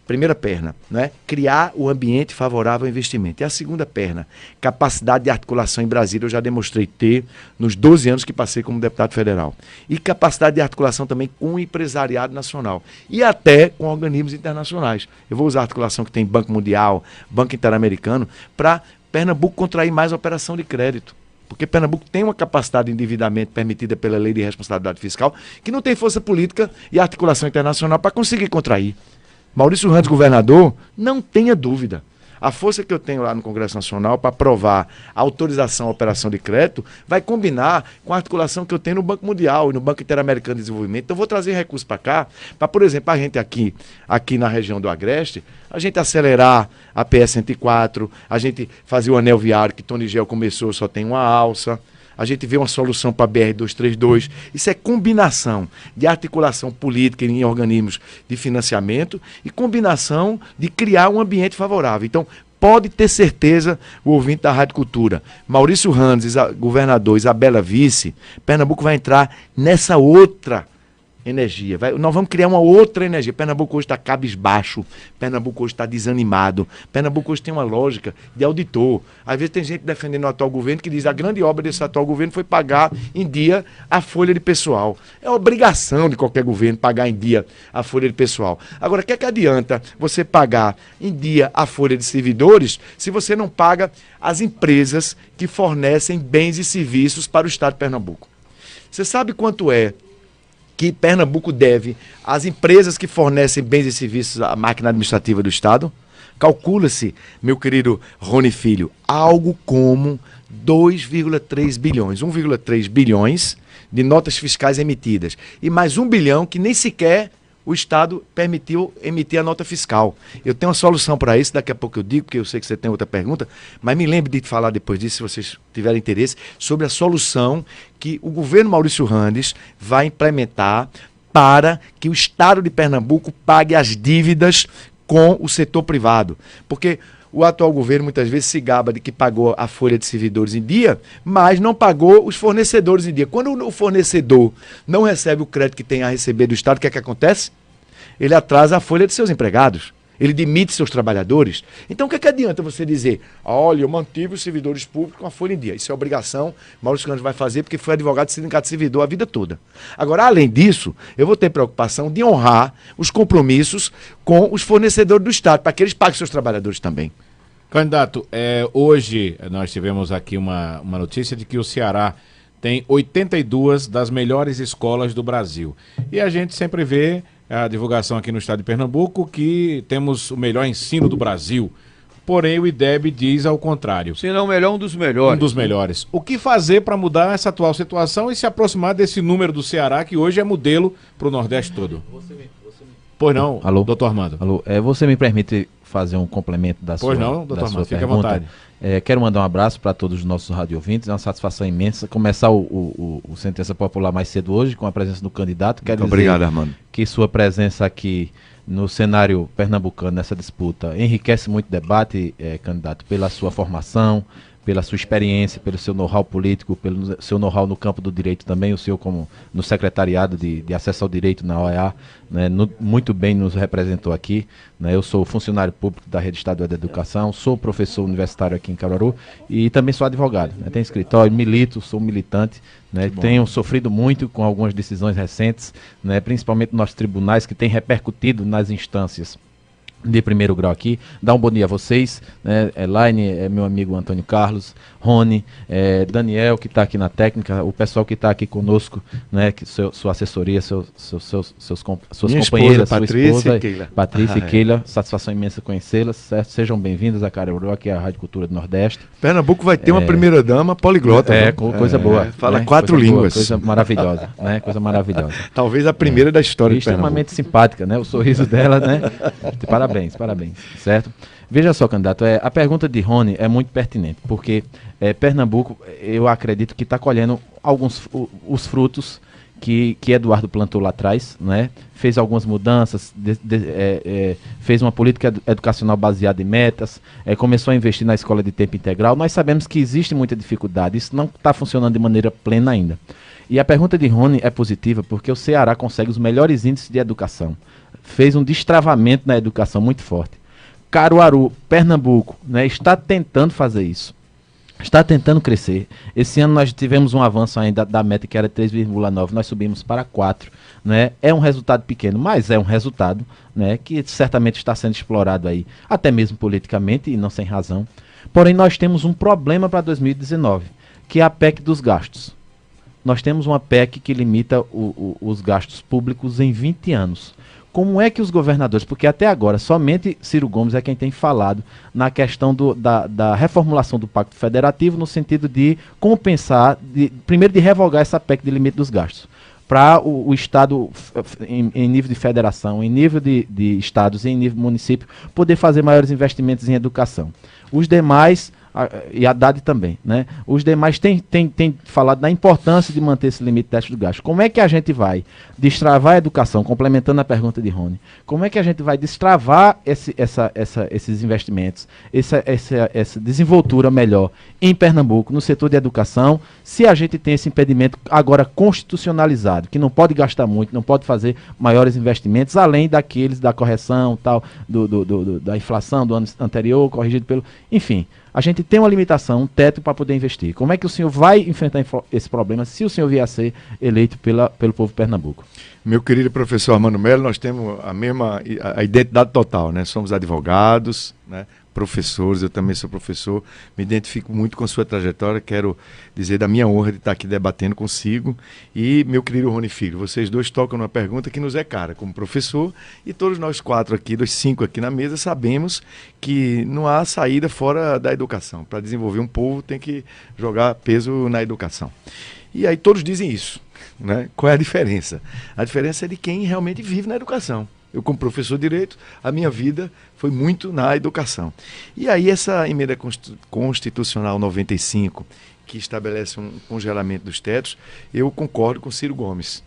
Primeira perna, né? Criar o ambiente favorável ao investimento. E a segunda perna, capacidade de articulação em Brasília, eu já demonstrei ter nos 12 anos que passei como deputado federal. E capacidade de articulação também com o empresariado nacional. E até com organismos internacionais. Eu vou usar a articulação que tem Banco Mundial, Banco Interamericano, para Pernambuco contrair mais operação de crédito. Porque Pernambuco tem uma capacidade de endividamento permitida pela Lei de Responsabilidade Fiscal, que não tem força política e articulação internacional para conseguir contrair. Maurício Randes, governador, não tenha dúvida. A força que eu tenho lá no Congresso Nacional para aprovar a autorização à operação de crédito vai combinar com a articulação que eu tenho no Banco Mundial e no Banco Interamericano de Desenvolvimento. Então, eu vou trazer recursos para cá, para, por exemplo, a gente aqui na região do Agreste, a gente acelerar a PS 104, a gente fazer o anel viário que Tony Gel começou, só tem uma alça. A gente vê uma solução para a BR-232. Isso é combinação de articulação política em organismos de financiamento e combinação de criar um ambiente favorável. Então, pode ter certeza, o ouvinte da Rádio Cultura, Maurício Randes, governador, Isabela vice, Pernambuco vai entrar nessa outra energia. Nós vamos criar uma outra energia. Pernambuco hoje está cabisbaixo, Pernambuco hoje está desanimado, Pernambuco hoje tem uma lógica de auditor. Às vezes tem gente defendendo o atual governo que diz que a grande obra desse atual governo foi pagar em dia a folha de pessoal. É obrigação de qualquer governo pagar em dia a folha de pessoal. Agora, o que é que adianta você pagar em dia a folha de servidores se você não paga as empresas que fornecem bens e serviços para o Estado de Pernambuco? Você sabe quanto é que Pernambuco deve às empresas que fornecem bens e serviços à máquina administrativa do Estado? Calcula-se, meu querido Rony Filho, algo como 2,3 bilhões. 1,3 bilhões de notas fiscais emitidas. E mais 1 bilhão que nem sequer o Estado permitiu emitir a nota fiscal. Eu tenho uma solução para isso, daqui a pouco eu digo, porque eu sei que você tem outra pergunta, mas me lembre de falar depois disso, se vocês tiverem interesse, sobre a solução que o governo Maurício Randes vai implementar para que o Estado de Pernambuco pague as dívidas com o setor privado. Porque o atual governo muitas vezes se gaba de que pagou a folha de servidores em dia, mas não pagou os fornecedores em dia. Quando o fornecedor não recebe o crédito que tem a receber do Estado, o que é que acontece? Ele atrasa a folha de seus empregados. Ele demite seus trabalhadores. Então, o que é que adianta você dizer, olha, eu mantive os servidores públicos com a folha em dia? Isso é obrigação, Maurício Randes vai fazer porque foi advogado do Sindicato de Servidor a vida toda. Agora, além disso, eu vou ter preocupação de honrar os compromissos com os fornecedores do Estado, para que eles paguem seus trabalhadores também. Candidato, hoje nós tivemos aqui uma notícia de que o Ceará tem 82 das melhores escolas do Brasil. E a gente sempre vê a divulgação aqui no estado de Pernambuco que temos o melhor ensino do Brasil. porém o IDEB diz ao contrário. Se não o melhor, um dos melhores. Um dos melhores. O que fazer para mudar essa atual situação e se aproximar desse número do Ceará, que hoje é modelo para o Nordeste todo? Pois não, alô, doutor Armando. Alô, você me permite fazer um complemento da sua pergunta? Pois não, doutor Armando, fique à vontade. Quero mandar um abraço para todos os nossos radiovintes, é uma satisfação imensa começar o Sentença Popular mais cedo hoje, com a presença do candidato. Quero dizer obrigado, Armando. Que sua presença aqui no cenário pernambucano, nessa disputa, enriquece muito o debate, candidato, pela sua formação, pela sua experiência, pelo seu know-how político, pelo seu know-how no campo do direito também, o seu como no secretariado de acesso ao direito na OEA, né, muito bem nos representou aqui, né, eu sou funcionário público da Rede Estadual de Educação, sou professor universitário aqui em Caruaru e também sou advogado, né, tenho escritório, milito, sou militante, né, tenho sofrido muito com algumas decisões recentes, né, principalmente nos nossos tribunais que têm repercutido nas instâncias de primeiro grau aqui. Dá um bom dia a vocês, né? Elaine, meu amigo Antônio Carlos, Rony, Daniel, que está aqui na técnica, o pessoal que está aqui conosco, né? Que sua assessoria, suas companheiras, sua esposa, Patrícia e Keila, satisfação imensa conhecê-las, certo? Sejam bem-vindas a Caruaru, aqui é a Rádio Cultura do Nordeste. Pernambuco vai ter uma primeira-dama poliglota. Coisa boa. Fala 4 línguas. Coisa maravilhosa, né? Coisa maravilhosa. Talvez a primeira da história de Pernambuco. Extremamente simpática, né? O sorriso dela, né? Parabéns, certo? Veja só, candidato, a pergunta de Rony é muito pertinente, porque Pernambuco, eu acredito que está colhendo os frutos que Eduardo plantou lá atrás, né? Fez algumas mudanças, fez uma política educacional baseada em metas, começou a investir na escola de tempo integral. Nós sabemos que existe muita dificuldade, isso não está funcionando de maneira plena ainda. E a pergunta de Rony é positiva porque o Ceará consegue os melhores índices de educação. Fez um destravamento na educação muito forte. Caruaru, Pernambuco, né, está tentando fazer isso. Está tentando crescer. Esse ano nós tivemos um avanço ainda da meta que era 3,9, nós subimos para 4. Né? É um resultado pequeno, mas é um resultado, né, que certamente está sendo explorado aí, até mesmo politicamente e não sem razão. Porém, nós temos um problema para 2019, que é a PEC dos gastos. Nós temos uma PEC que limita os gastos públicos em 20 anos. Como é que os governadores, porque até agora somente Ciro Gomes é quem tem falado na questão da reformulação do Pacto Federativo, no sentido de compensar, primeiro de revogar essa PEC de limite dos gastos, para o Estado, em nível de federação, em nível de estados e em nível de município, poder fazer maiores investimentos em educação. Os demais, e a Haddad também, né? Os demais têm falado da importância de manter esse limite de gasto. Como é que a gente vai destravar a educação, complementando a pergunta de Rony, como é que a gente vai destravar esses investimentos, essa desenvoltura melhor em Pernambuco, no setor de educação, se a gente tem esse impedimento agora constitucionalizado, que não pode gastar muito, não pode fazer maiores investimentos, além daqueles da correção, tal, da inflação do ano anterior, corrigido pelo... Enfim, a gente tem uma limitação, um teto para poder investir. Como é que o senhor vai enfrentar esse problema se o senhor vier a ser eleito pelo povo de Pernambuco? Meu querido professor Armando Melo, nós temos a identidade total, né? Somos advogados, né? Professores, eu também sou professor, me identifico muito com sua trajetória, quero dizer da minha honra de estar aqui debatendo consigo. E meu querido Rony Filho, vocês dois tocam numa pergunta que nos é cara, como professor, e todos nós 4 aqui, 5 aqui na mesa, sabemos que não há saída fora da educação. Para desenvolver um povo tem que jogar peso na educação. E aí todos dizem isso, né? Qual é a diferença? A diferença é de quem realmente vive na educação. Eu, como professor de Direito, a minha vida foi muito na educação. E aí essa emenda constitucional 95, que estabelece um congelamento dos tetos, eu concordo com Ciro Gomes.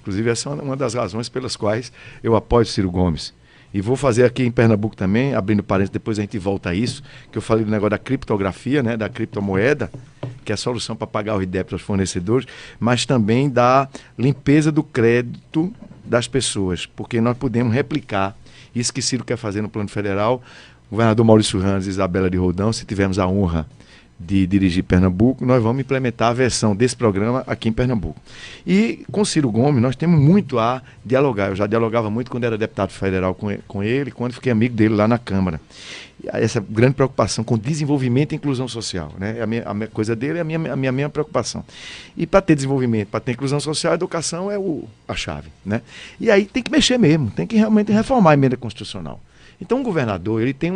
Inclusive, essa é uma das razões pelas quais eu apoio Ciro Gomes. E vou fazer aqui em Pernambuco também, abrindo parênteses, depois a gente volta a isso, que eu falei do negócio da criptografia, né, da criptomoeda, que é a solução para pagar o débito aos fornecedores, mas também da limpeza do crédito das pessoas, porque nós podemos replicar isso que Ciro quer fazer no plano federal. O governador Maurício Randes e Isabela de Roldão, se tivermos a honra de dirigir Pernambuco, nós vamos implementar a versão desse programa aqui em Pernambuco. E com Ciro Gomes nós temos muito a dialogar. Eu já dialogava muito quando era deputado federal com ele, quando fiquei amigo dele lá na Câmara. E essa grande preocupação com desenvolvimento e inclusão social, né? A minha coisa dele é a minha mesma preocupação. E para ter desenvolvimento, para ter inclusão social, a educação é a chave, né? E aí tem que mexer mesmo, tem que realmente reformar a emenda constitucional. Então o governador, ele tem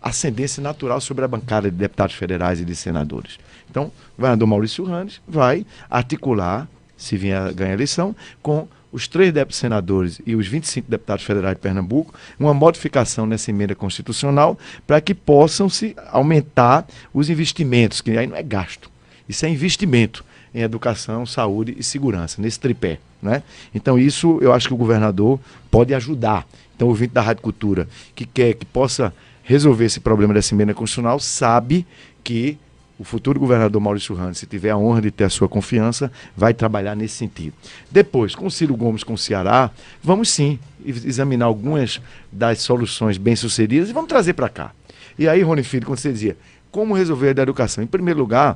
ascendência natural sobre a bancada de deputados federais e de senadores. Então, o governador Maurício Randes vai articular, se vier a ganhar a eleição, com os 3 senadores e os 25 deputados federais de Pernambuco, uma modificação nessa emenda constitucional para que possam se aumentar os investimentos, que aí não é gasto, isso é investimento em educação, saúde e segurança, nesse tripé, né? Então isso eu acho que o governador pode ajudar. Então o ouvinte da Rádio Cultura que quer que possa resolver esse problema dessa emenda constitucional sabe que o futuro governador Maurício Randes, se tiver a honra de ter a sua confiança, vai trabalhar nesse sentido. Depois, com o Ciro Gomes, com o Ceará, vamos sim examinar algumas das soluções bem-sucedidas e vamos trazer para cá. E aí, Rony Filho, quando você dizia, como resolver a da educação? Em primeiro lugar,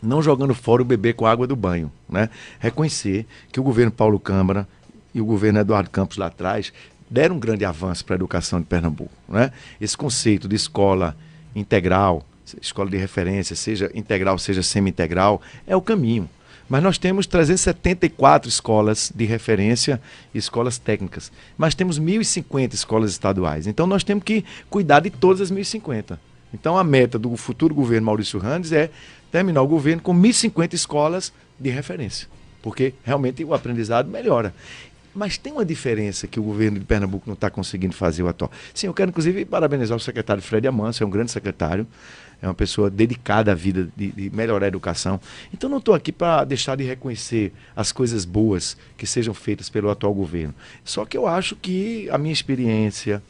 não jogando fora o bebê com a água do banho, né? Reconhecer que o governo Paulo Câmara e o governo Eduardo Campos lá atrás deram um grande avanço para a educação de Pernambuco, né? Esse conceito de escola integral, escola de referência, seja integral, seja semi-integral, é o caminho. Mas nós temos 374 escolas de referência e escolas técnicas. Mas temos 1.050 escolas estaduais. Então nós temos que cuidar de todas as 1.050. Então a meta do futuro governo Maurício Randes é terminar o governo com 1.050 escolas de referência. Porque realmente o aprendizado melhora. Mas tem uma diferença que o governo de Pernambuco não está conseguindo fazer o atual. Sim, eu quero inclusive parabenizar o secretário Fred Amâncio, é um grande secretário, é uma pessoa dedicada à vida de melhorar a educação. Então não estou aqui para deixar de reconhecer as coisas boas que sejam feitas pelo atual governo. Só que eu acho que a minha experiência,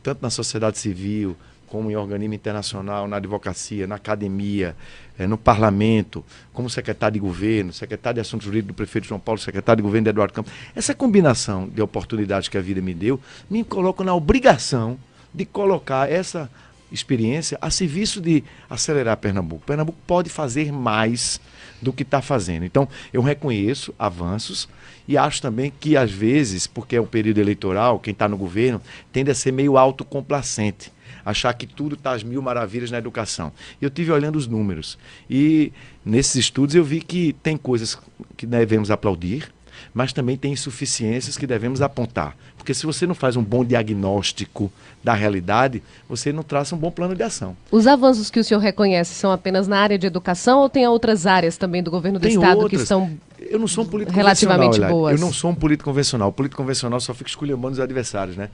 tanto na sociedade civil, como em organismo internacional, na advocacia, na academia, no parlamento, como secretário de governo, secretário de Assuntos Jurídicos do prefeito João Paulo, secretário de governo de Eduardo Campos, essa combinação de oportunidades que a vida me deu, me coloca na obrigação de colocar essa experiência a serviço de acelerar Pernambuco. Pernambuco pode fazer mais do que está fazendo. Então, eu reconheço avanços e acho também que, às vezes, porque é um período eleitoral, quem está no governo tende a ser meio autocomplacente, achar que tudo está às mil maravilhas na educação. Eu tive olhando os números e nesses estudos eu vi que tem coisas que devemos aplaudir, mas também tem insuficiências que devemos apontar. Porque se você não faz um bom diagnóstico da realidade, você não traça um bom plano de ação. Os avanços que o senhor reconhece são apenas na área de educação ou tem outras áreas também do governo do Estado outras que são eu não sou um político relativamente boas? Eu não sou um político convencional. O político convencional só fica esculhambando os adversários, né?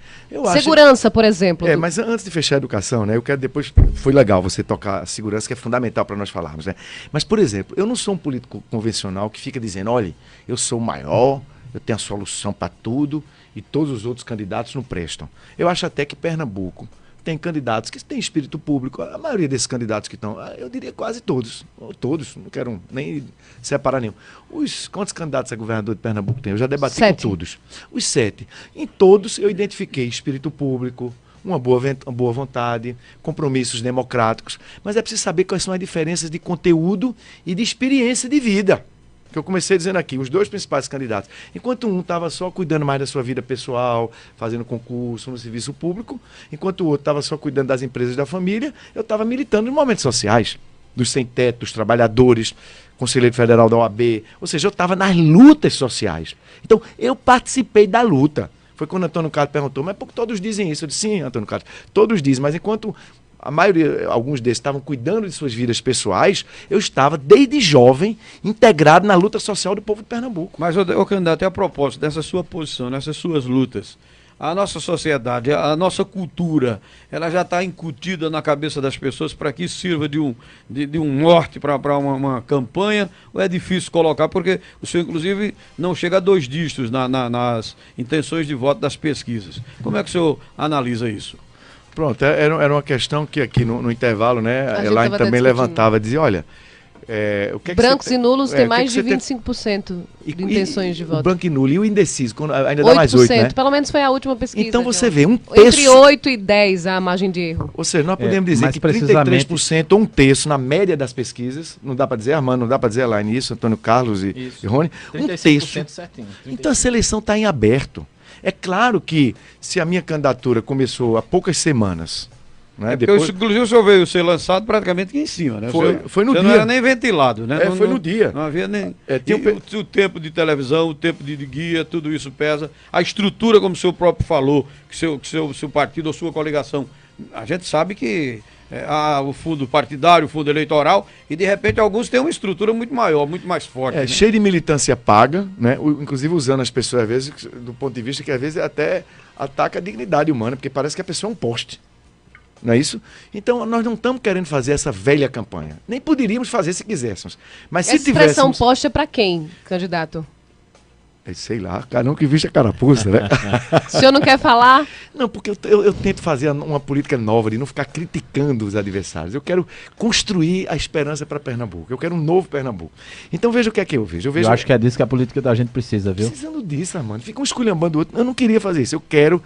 Segurança, por exemplo. Mas antes de fechar a educação, né? Eu quero depois... Foi legal você tocar a segurança, que é fundamental para nós falarmos, né? Mas, por exemplo, eu não sou um político convencional que fica dizendo, olha, eu sou o maior, eu tenho a solução para tudo e todos os outros candidatos não prestam. Eu acho até que Pernambuco tem candidatos que têm espírito público. A maioria desses candidatos que estão, eu diria quase todos, não quero nem separar nenhum. Quantos candidatos a governador de Pernambuco tem? Eu já debati 7. com todos. Os 7. Em todos eu identifiquei espírito público, uma boa vontade, compromissos democráticos, mas é preciso saber quais são as diferenças de conteúdo e de experiência de vida. Que eu comecei dizendo aqui, os 2 principais candidatos. Enquanto um estava só cuidando mais da sua vida pessoal, fazendo concurso no serviço público, enquanto o outro estava só cuidando das empresas da família, eu estava militando em momentos sociais, dos sem-teto, dos trabalhadores, conselheiro federal da OAB, ou seja, eu estava nas lutas sociais. Então, eu participei da luta. Foi quando Antônio Carlos perguntou, mas por que todos dizem isso? Eu disse, sim, Antônio Carlos, todos dizem, mas enquanto a maioria, alguns desses estavam cuidando de suas vidas pessoais, eu estava, desde jovem, integrado na luta social do povo de Pernambuco. Mas, ô candidato, a propósito dessa sua posição, nessas suas lutas, a nossa sociedade, a nossa cultura, ela já está incutida na cabeça das pessoas para que isso sirva de um norte para uma campanha, ou é difícil colocar, porque o senhor, inclusive, não chega a 2 dígitos nas intenções de voto das pesquisas. Como é que o senhor analisa isso? Pronto, era uma questão que aqui no intervalo, né, a Elaine também levantava, dizia, olha... o que é que brancos e nulos tem mais de 25% de intenções de voto. O branco e nulo, e o indeciso, ainda dá mais 8%, né? Pelo menos foi a última pesquisa. Então você vê, um terço... Entre 8 e 10 a margem de erro. Ou seja, nós podemos dizer que 33% ou um terço na média das pesquisas, não dá para dizer Armando, não dá para dizer Elaine isso, Antônio Carlos e Rony, um terço. Certinho, então essa eleição está em aberto. É claro que se a minha candidatura começou há poucas semanas, né, depois... Inclusive o senhor veio ser lançado praticamente aqui em cima, né? Foi no dia. Não era nem ventilado, né? Foi no dia. Não havia nem... Tinha o tempo de televisão, o tempo de guia, tudo isso pesa. A estrutura, como o senhor próprio falou, que seu partido ou sua coligação A gente sabe que há o fundo partidário, o fundo eleitoral, e de repente alguns têm uma estrutura muito maior, muito mais forte. É, né? Cheio de militância paga, né? Inclusive usando as pessoas, às vezes, do ponto de vista que às vezes até ataca a dignidade humana, porque parece que a pessoa é um poste. Não é isso? Então, nós não estamos querendo fazer essa velha campanha. Nem poderíamos fazer se quiséssemos. Mas se essa expressão tivéssemos... poste é para quem, candidato? Sei lá, cada um que viste a carapuça, né? O senhor não quer falar? Não, porque eu tento fazer uma política nova, de não ficar criticando os adversários. Eu quero construir a esperança para Pernambuco. Eu quero um novo Pernambuco. Então veja o que é que eu vejo. Eu acho que é disso que a política da gente precisa, viu? Precisando disso, Armando. Fica um esculhambando o outro. Eu não queria fazer isso. Eu quero,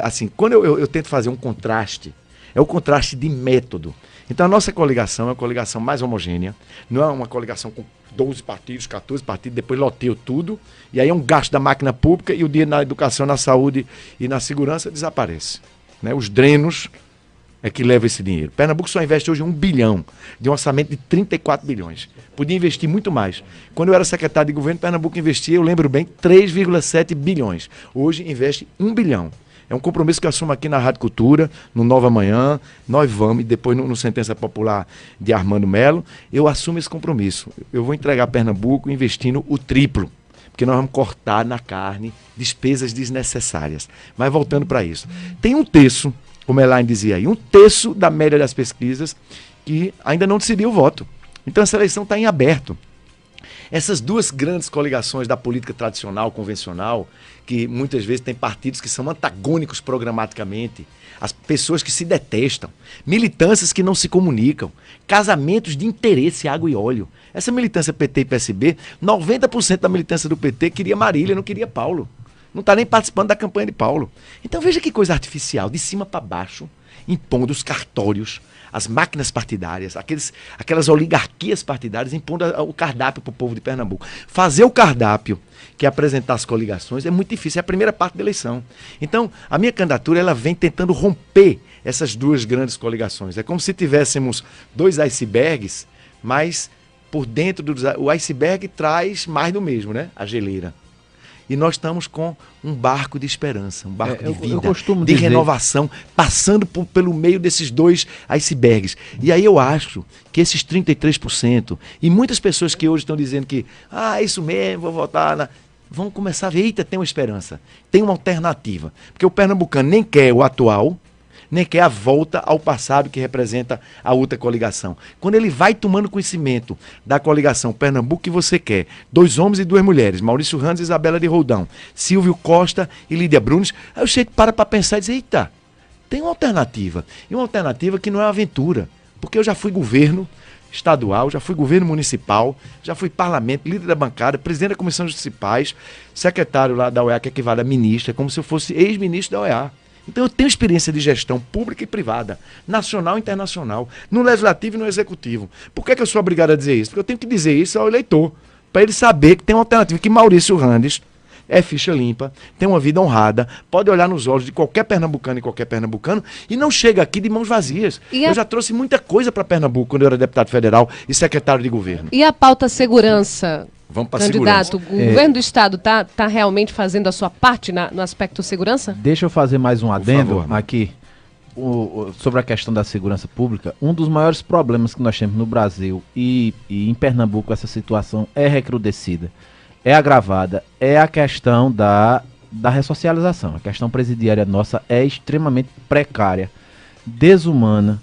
assim, quando eu tento fazer um contraste, é o contraste de método. Então a nossa coligação é uma coligação mais homogênea, não é uma coligação com 12 partidos, 14 partidos, depois loteio tudo, e aí é um gasto da máquina pública e o dinheiro na educação, na saúde e na segurança desaparece. Né? Os drenos é que levam esse dinheiro. Pernambuco só investe hoje 1 bilhão, de um orçamento de 34 bilhões. Podia investir muito mais. Quando eu era secretário de governo, Pernambuco investia, eu lembro bem, 3,7 bilhões. Hoje investe 1 bilhão. É um compromisso que eu assumo aqui na Rádio Cultura, no Nova Manhã, nós vamos, e depois no Sentença Popular de Armando Melo, eu assumo esse compromisso. Eu vou entregar Pernambuco investindo o triplo, porque nós vamos cortar na carne despesas desnecessárias. Mas voltando para isso, tem um terço, como a Elaine dizia aí, um terço da média das pesquisas que ainda não decidiu o voto. Então essa eleição está em aberto. Essas duas grandes coligações da política tradicional, convencional, que muitas vezes tem partidos que são antagônicos programaticamente, as pessoas que se detestam, militâncias que não se comunicam, casamentos de interesse, água e óleo. Essa militância PT e PSB, 90% da militância do PT queria Marília, não queria Paulo. Não está nem participando da campanha de Paulo. Então veja que coisa artificial, de cima para baixo, impondo os cartórios, as máquinas partidárias, aquelas oligarquias partidárias impondo o cardápio para o povo de Pernambuco. Fazer o cardápio, que é apresentar as coligações, é muito difícil, é a primeira parte da eleição. Então, a minha candidatura ela vem tentando romper essas duas grandes coligações. É como se tivéssemos dois icebergs, mas por dentro o iceberg traz mais do mesmo, né? A geleira. E nós estamos com um barco de esperança, um barco de vida, de renovação, passando pelo meio desses dois icebergs. E aí eu acho que esses 33%, e muitas pessoas que hoje estão dizendo que, isso mesmo, vou votar, vão começar a ver, eita, tem uma esperança, tem uma alternativa. Porque o pernambucano nem quer o atual, nem quer a volta ao passado que representa a outra coligação. Quando ele vai tomando conhecimento da coligação Pernambuco que você quer, 2 homens e 2 mulheres, Maurício Randes e Isabela de Roldão, Silvio Costa e Lídia Brunes, aí o jeito para pensar e dizer, eita, tem uma alternativa. E uma alternativa que não é uma aventura, porque eu já fui governo estadual, já fui governo municipal, já fui parlamento, líder da bancada, presidente da Comissão de Municipais, secretário lá da OEA, que equivale a ministra, como se eu fosse ex-ministro da OEA. Então eu tenho experiência de gestão pública e privada, nacional e internacional, no legislativo e no executivo. Por que eu sou obrigado a dizer isso? Porque eu tenho que dizer isso ao eleitor, para ele saber que tem uma alternativa, que Maurício Randes é ficha limpa, tem uma vida honrada, pode olhar nos olhos de qualquer pernambucano e qualquer pernambucano e não chega aqui de mãos vazias. Eu já trouxe muita coisa para Pernambuco quando eu era deputado federal e secretário de governo. E a pauta segurança? Vamos para candidato, o governo do estado está realmente fazendo a sua parte no aspecto segurança? Deixa eu fazer mais um adendo aqui sobre a questão da segurança pública. Um dos maiores problemas que nós temos no Brasil e em Pernambuco, essa situação é recrudescida, é agravada, é a questão da ressocialização. A questão presidiária nossa é extremamente precária, desumana,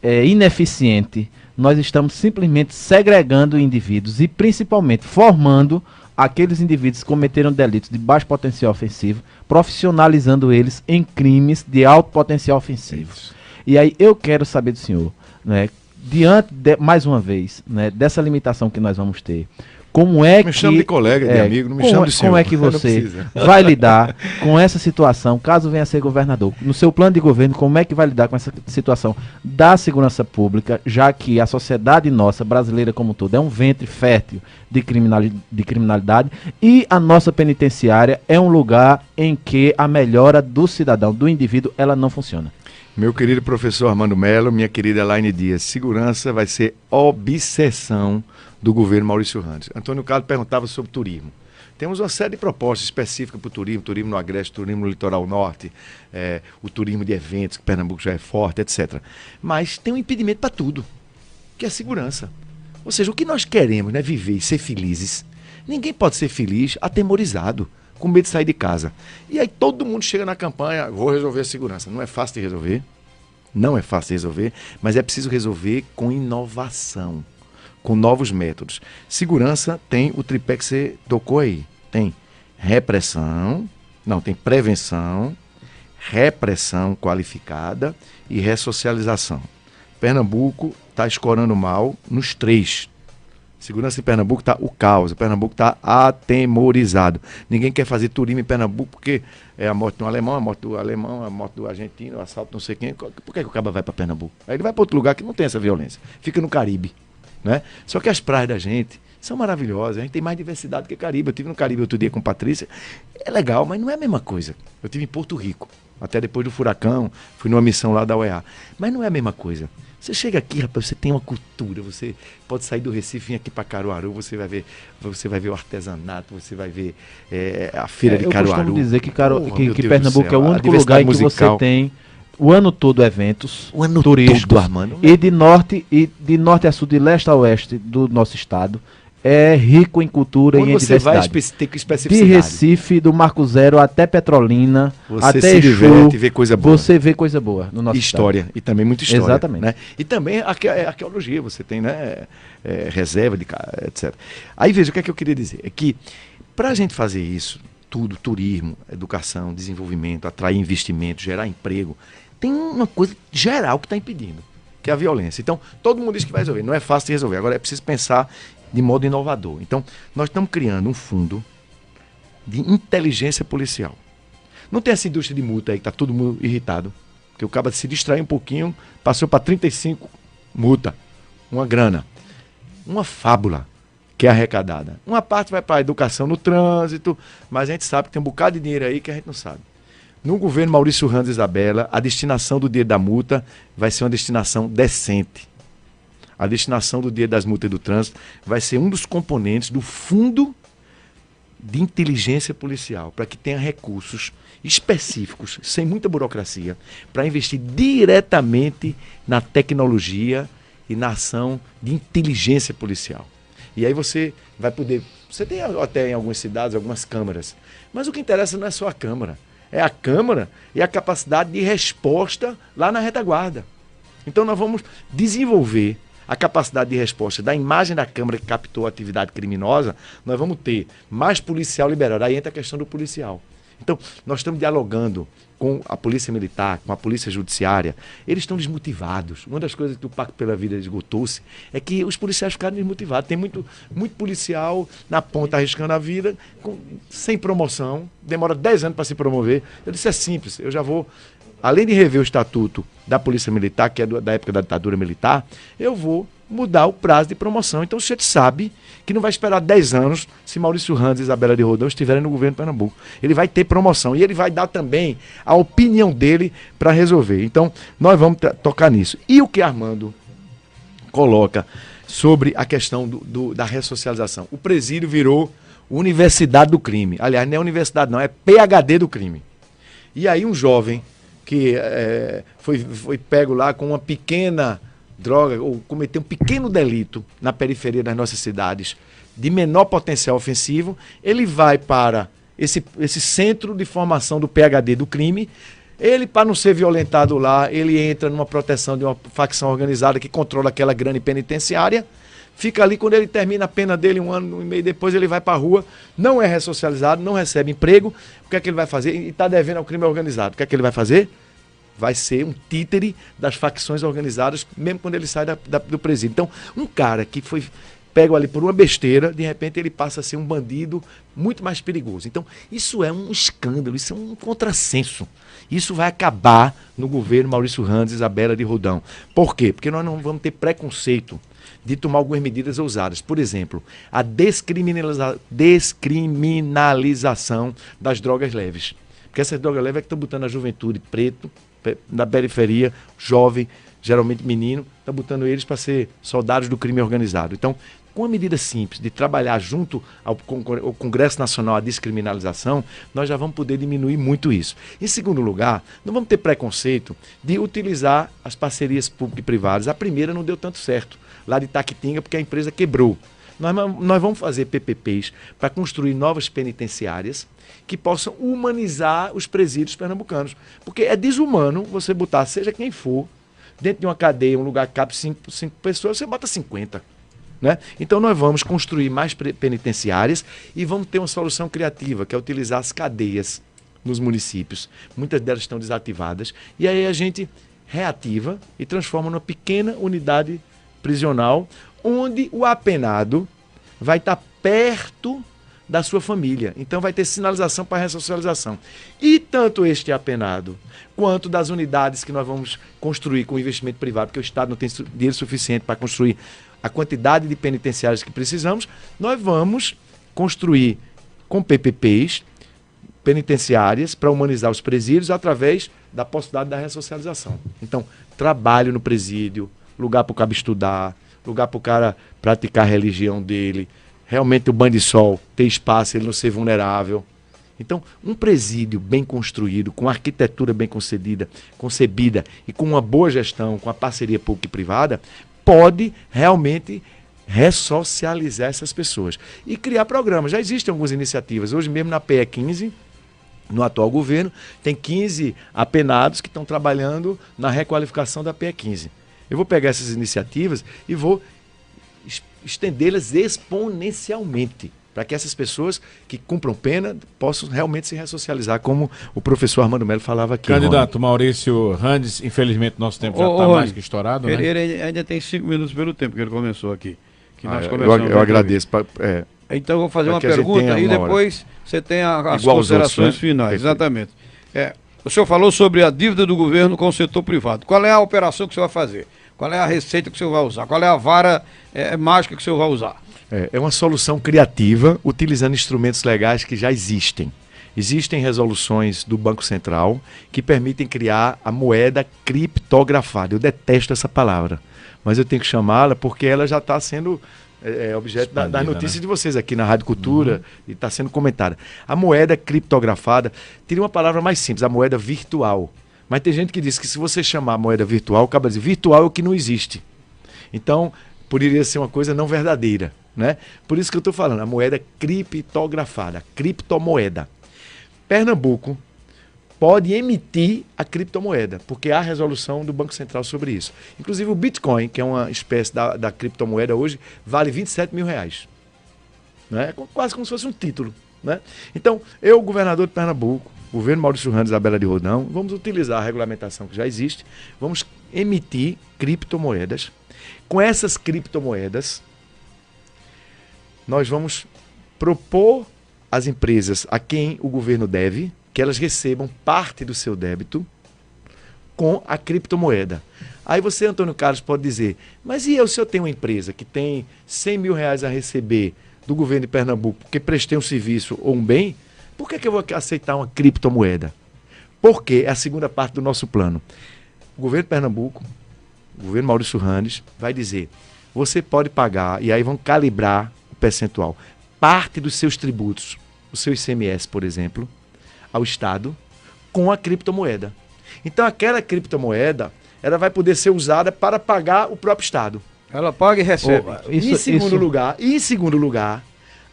ineficiente. Nós estamos simplesmente segregando indivíduos e principalmente formando aqueles indivíduos que cometeram delitos de baixo potencial ofensivo, profissionalizando eles em crimes de alto potencial ofensivo. E aí eu quero saber do senhor, né, diante, mais uma vez, né, dessa limitação que nós vamos ter, como é que... Me chama de colega, de amigo, não me chama de senhor. Como é que você vai lidar com essa situação, caso venha a ser governador? No seu plano de governo, como é que vai lidar com essa situação da segurança pública, já que a sociedade nossa, brasileira como um todo, é um ventre fértil de criminalidade e a nossa penitenciária é um lugar em que a melhora do cidadão, do indivíduo, ela não funciona? Meu querido professor Armando Melo, minha querida Elaine Dias, segurança vai ser obsessão do governo Maurício Randes. Antônio Carlos perguntava sobre turismo. Temos uma série de propostas específicas para o turismo no Agreste, turismo no Litoral Norte, o turismo de eventos, que Pernambuco já é forte, etc. Mas tem um impedimento para tudo, que é a segurança. Ou seja, o que nós queremos, né, viver e ser felizes. Ninguém pode ser feliz atemorizado, com medo de sair de casa. E aí todo mundo chega na campanha, vou resolver a segurança. Não é fácil de resolver, não é fácil de resolver, mas é preciso resolver com inovação, com novos métodos. Segurança tem o tripé que você tocou aí. Tem tem prevenção, repressão qualificada e ressocialização. Pernambuco está escorando mal nos 3. Segurança em Pernambuco está o caos. Pernambuco está atemorizado. Ninguém quer fazer turismo em Pernambuco porque é a morte do alemão, a morte do argentino, o assalto não sei quem. Por que o cara vai para Pernambuco? Aí ele vai para outro lugar que não tem essa violência. Fica no Caribe, né? Só que as praias da gente são maravilhosas. A gente tem mais diversidade que Caribe. Eu estive no Caribe outro dia com Patrícia. É legal, mas não é a mesma coisa. Eu estive em Porto Rico, até depois do furacão. Fui numa missão lá da UEA. Mas não é a mesma coisa. Você chega aqui, rapaz, você tem uma cultura, você pode sair do Recife e vir aqui para Caruaru, você vai ver o artesanato, você vai ver a feira de Caruaru. Eu costumo dizer que Pernambuco é o único lugar em que você tem o ano todo eventos turísticos, Armando, e de norte a sul, de leste a oeste do nosso estado. É rico em cultura e em diversidade. Vai ter especificidade. De Recife, do Marco Zero até Petrolina, você se diverte e vê coisa boa. Você vê coisa boa no nosso história estado. E também muita história. Exatamente. Né? E também arqueologia, você tem, né, reserva, etc. Aí veja, o que é que eu queria dizer? É que para a gente fazer isso, tudo, turismo, educação, desenvolvimento, atrair investimento, gerar emprego, tem uma coisa geral que está impedindo, que é a violência. Então, todo mundo diz que vai resolver. Não é fácil de resolver. Agora é preciso pensar de modo inovador. Então, nós estamos criando um fundo de inteligência policial. Não tem essa indústria de multa aí que está todo mundo irritado, porque o cara se distrai um pouquinho, passou para 35 multa, uma grana, uma fábula que é arrecadada. Uma parte vai para a educação no trânsito, mas a gente sabe que tem um bocado de dinheiro aí que a gente não sabe. No governo Maurício Randes e Isabela, a destinação do dinheiro da multa vai ser uma destinação decente. A destinação do dinheiro das multas e do trânsito vai ser um dos componentes do fundo de inteligência policial, para que tenha recursos específicos, sem muita burocracia, para investir diretamente na tecnologia e na ação de inteligência policial. E aí você vai poder... Você tem até em algumas cidades algumas câmaras, mas o que interessa não é só a câmara, é a câmara e a capacidade de resposta lá na retaguarda. Então nós vamos desenvolver a capacidade de resposta da imagem da câmera que captou a atividade criminosa. Nós vamos ter mais policial liberado. Aí entra a questão do policial. Então, nós estamos dialogando com a Polícia Militar, com a Polícia Judiciária. Eles estão desmotivados. Uma das coisas que o Pacto pela Vida esgotou-se é que os policiais ficaram desmotivados. Tem muito policial na ponta arriscando a vida, sem promoção. Demora 10 anos para se promover. Eu disse, é simples, eu já vou... Além de rever o estatuto da Polícia Militar, que é da época da ditadura militar, eu vou mudar o prazo de promoção. Então, você sabe que não vai esperar 10 anos se Maurício Randes e Isabela de Roldão estiverem no governo de Pernambuco. Ele vai ter promoção e ele vai dar também a opinião dele para resolver. Então, nós vamos tocar nisso. E o que Armando coloca sobre a questão da ressocialização? O presídio virou Universidade do Crime. Aliás, não é universidade não, é PhD do crime. E aí um jovem que foi pego lá com uma pequena droga, ou cometeu um pequeno delito na periferia das nossas cidades, de menor potencial ofensivo, ele vai para esse centro de formação do PhD do crime. Ele, para não ser violentado lá, ele entra numa proteção de uma facção organizada que controla aquela grande penitenciária, fica ali. Quando ele termina a pena dele, 1 ano e meio depois, ele vai para a rua, não é ressocializado, não recebe emprego. O que é que ele vai fazer? E está devendo ao crime organizado. O que é que ele vai fazer? Vai ser um títere das facções organizadas, mesmo quando ele sai do presídio. Então, um cara que foi pego ali por uma besteira, de repente ele passa a ser um bandido muito mais perigoso. Então, isso é um escândalo, isso é um contrassenso. Isso vai acabar no governo Maurício Randes e Isabela de Roldão. Por quê? Porque nós não vamos ter preconceito de tomar algumas medidas ousadas. Por exemplo, a descriminalização das drogas leves. Porque essas drogas leves é que estão botando a juventude preto, na periferia, jovem, geralmente menino, está botando eles para ser soldados do crime organizado. Então, com a medida simples de trabalhar junto ao Congresso Nacional à descriminalização, nós já vamos poder diminuir muito isso. Em segundo lugar, não vamos ter preconceito de utilizar as parcerias público e privadas. A primeira não deu tanto certo, lá de Itaquitinga, porque a empresa quebrou. Nós vamos fazer PPPs para construir novas penitenciárias que possam humanizar os presídios pernambucanos. Porque é desumano você botar, seja quem for, dentro de uma cadeia, um lugar que cabe 5 pessoas, você bota 50. Né? Então nós vamos construir mais penitenciárias e vamos ter uma solução criativa, que é utilizar as cadeias nos municípios. Muitas delas estão desativadas. E aí a gente reativa e transforma numa pequena unidade prisional, onde o apenado vai estar perto da sua família. Então vai ter sinalização para ressocialização. E tanto este apenado, quanto das unidades que nós vamos construir com investimento privado, porque o Estado não tem dinheiro suficiente para construir a quantidade de penitenciários que precisamos, nós vamos construir com PPPs penitenciárias para humanizar os presídios através da possibilidade da ressocialização. Então, trabalho no presídio, lugar para o cara estudar, lugar para o cara praticar a religião dele, realmente o banho de sol, ter espaço, ele não ser vulnerável. Então, um presídio bem construído, com arquitetura bem concebida e com uma boa gestão, com a parceria pública e privada, pode realmente ressocializar essas pessoas e criar programas. Já existem algumas iniciativas. Hoje mesmo na PE 15, no atual governo, tem 15 apenados que estão trabalhando na requalificação da PE 15. Eu vou pegar essas iniciativas e vou estendê-las exponencialmente, para que essas pessoas que cumpram pena possam realmente se ressocializar, como o professor Armando Melo falava aqui. Candidato Maurício Randes, infelizmente nosso tempo já está mais que estourado, né? Ele ainda tem 5 minutos pelo tempo que ele começou aqui. Que nós eu agradeço. Então eu vou fazer uma pergunta e depois você tem as considerações finais. Perfeito. Exatamente. O senhor falou sobre a dívida do governo com o setor privado. Qual é a operação que o senhor vai fazer? Qual é a receita que o senhor vai usar? Qual é a vara mágica que o senhor vai usar? É uma solução criativa, utilizando instrumentos legais que já existem. Existem resoluções do Banco Central que permitem criar a moeda criptografada. Eu detesto essa palavra, mas eu tenho que chamá-la porque ela já está sendo objeto das notícias, né, de vocês aqui na Rádio Cultura, e está sendo comentada. A moeda criptografada teria uma palavra mais simples, a moeda virtual. Mas tem gente que diz que se você chamar a moeda virtual, acaba dizendo virtual é o que não existe. Então, poderia ser uma coisa não verdadeira, né? Por isso que eu estou falando, a moeda criptografada, criptomoeda. Pernambuco pode emitir a criptomoeda, porque há resolução do Banco Central sobre isso. Inclusive o Bitcoin, que é uma espécie da criptomoeda hoje, vale R$27 mil. Né? Quase como se fosse um título. Né? Então, eu, governador de Pernambuco, governo Maurício Randes, Isabela de Rodão, vamos utilizar a regulamentação que já existe, vamos emitir criptomoedas. Com essas criptomoedas, nós vamos propor às empresas a quem o governo deve que elas recebam parte do seu débito com a criptomoeda. Aí você, Antônio Carlos, pode dizer, mas e eu, se eu tenho uma empresa que tem R$100 mil a receber do governo de Pernambuco porque prestei um serviço ou um bem, por que eu vou aceitar uma criptomoeda? Porque é a segunda parte do nosso plano. O governo de Pernambuco, o governo Maurício Randes, vai dizer, você pode pagar, e aí vão calibrar o percentual, parte dos seus tributos, o seu ICMS, por exemplo, ao Estado, com a criptomoeda. Então aquela criptomoeda, ela vai poder ser usada para pagar o próprio Estado. Ela paga e recebe. Em segundo lugar,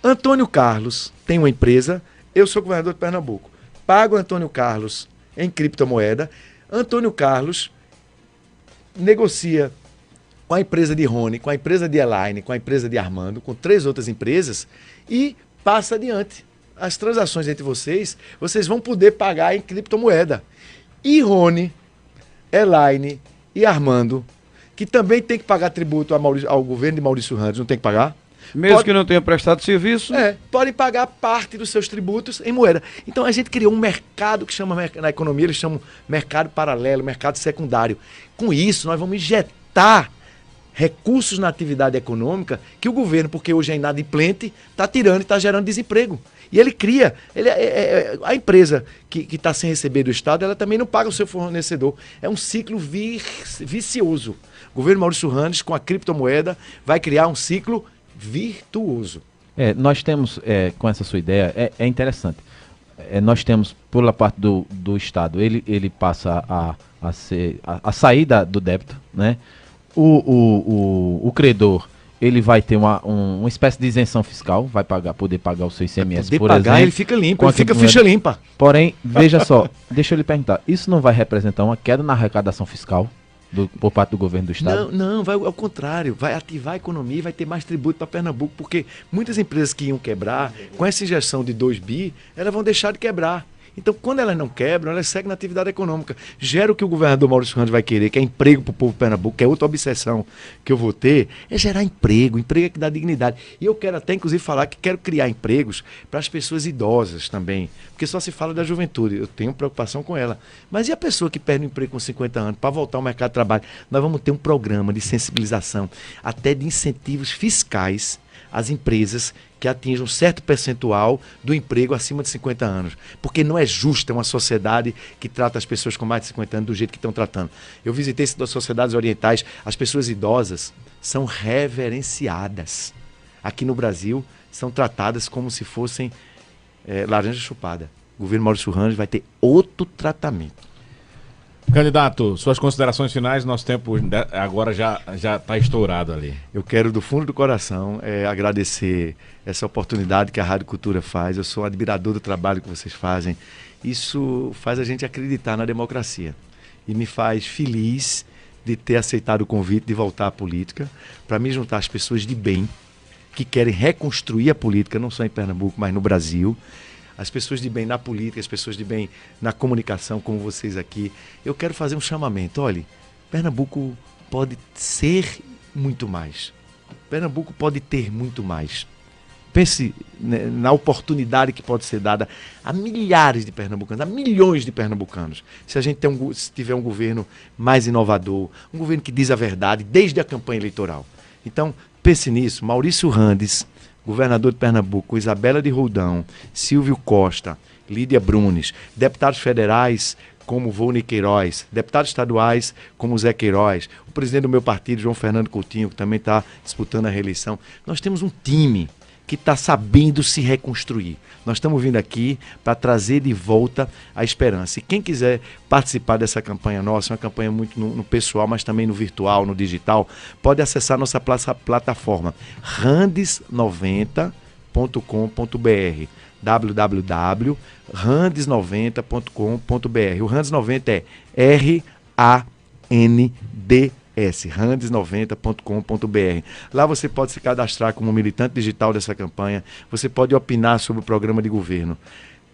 Antônio Carlos tem uma empresa, eu sou governador de Pernambuco, pago Antônio Carlos em criptomoeda, Antônio Carlos negocia com a empresa de Rony, com a empresa de Elaine, com a empresa de Armando, com 3 outras empresas e passa adiante. As transações entre vocês vão poder pagar em criptomoeda. E Rony, Elaine e Armando, que também tem que pagar tributo ao governo de Maurício Randes, não tem que pagar? Mesmo que não tenha prestado serviço? Podem pagar parte dos seus tributos em moeda. Então a gente criou um mercado que chama, na economia eles chamam mercado paralelo, mercado secundário. Com isso nós vamos injetar recursos na atividade econômica que o governo, porque hoje é inadimplente, está tirando e está gerando desemprego. E ele cria, a empresa que está sem receber do Estado, ela também não paga o seu fornecedor. É um ciclo vicioso. O governo Maurício Randes, com a criptomoeda, vai criar um ciclo virtuoso. Nós temos, com essa sua ideia, é interessante. Nós temos, pela parte do Estado, ele passa a sair do débito, né? O credor, ele vai ter uma espécie de isenção fiscal, vai poder pagar o seu ICMS, por exemplo. Ele fica limpo, ele fica ficha limpa. Porém, veja só, deixa eu lhe perguntar, isso não vai representar uma queda na arrecadação fiscal por parte do governo do Estado? Não, vai ao contrário, vai ativar a economia e vai ter mais tributo para Pernambuco, porque muitas empresas que iam quebrar, com essa injeção de 2 bi, elas vão deixar de quebrar. Então, quando elas não quebram, elas seguem na atividade econômica. Gera o que o governador Maurício Randes vai querer, que é emprego para o povo de Pernambuco, que é outra obsessão que eu vou ter, é gerar emprego é que dá dignidade. E eu quero até, inclusive, falar que quero criar empregos para as pessoas idosas também, porque só se fala da juventude, eu tenho preocupação com ela. Mas e a pessoa que perde o emprego com 50 anos, para voltar ao mercado de trabalho? Nós vamos ter um programa de sensibilização, até de incentivos fiscais às empresas que atinjam um certo percentual do emprego acima de 50 anos. Porque não é justo uma sociedade que trata as pessoas com mais de 50 anos do jeito que estão tratando. Eu visitei das sociedades orientais, as pessoas idosas são reverenciadas. Aqui no Brasil, são tratadas como se fossem laranja chupada. O governo Maurício Randes vai ter outro tratamento. Candidato, suas considerações finais, nosso tempo agora já está estourado ali. Eu quero, do fundo do coração, agradecer essa oportunidade que a Rádio Cultura faz. Eu sou um admirador do trabalho que vocês fazem. Isso faz a gente acreditar na democracia. E me faz feliz de ter aceitado o convite de voltar à política, para me juntar às pessoas de bem, que querem reconstruir a política, não só em Pernambuco, mas no Brasil. As pessoas de bem na política, as pessoas de bem na comunicação, como vocês aqui. Eu quero fazer um chamamento. Olha, Pernambuco pode ser muito mais. Pernambuco pode ter muito mais. Pense na oportunidade que pode ser dada a milhares de pernambucanos, a milhões de pernambucanos. Se a gente se tiver um governo mais inovador, um governo que diz a verdade desde a campanha eleitoral. Então, pense nisso. Maurício Randes, governador de Pernambuco, Isabela de Roldão, Silvio Costa, Lídia Brunes, deputados federais como Volney Queiroz, deputados estaduais como Zé Queiroz, o presidente do meu partido, João Fernando Coutinho, que também está disputando a reeleição. Nós temos um time que está sabendo se reconstruir. Nós estamos vindo aqui para trazer de volta a esperança. E quem quiser participar dessa campanha nossa, uma campanha muito no pessoal, mas também no virtual, no digital, pode acessar nossa plataforma randes90.com.br, www.randes90.com.br. O Randes 90 é R-A-N-D-S, randes90.com.br. Lá você pode se cadastrar como militante digital dessa campanha, você pode opinar sobre o programa de governo.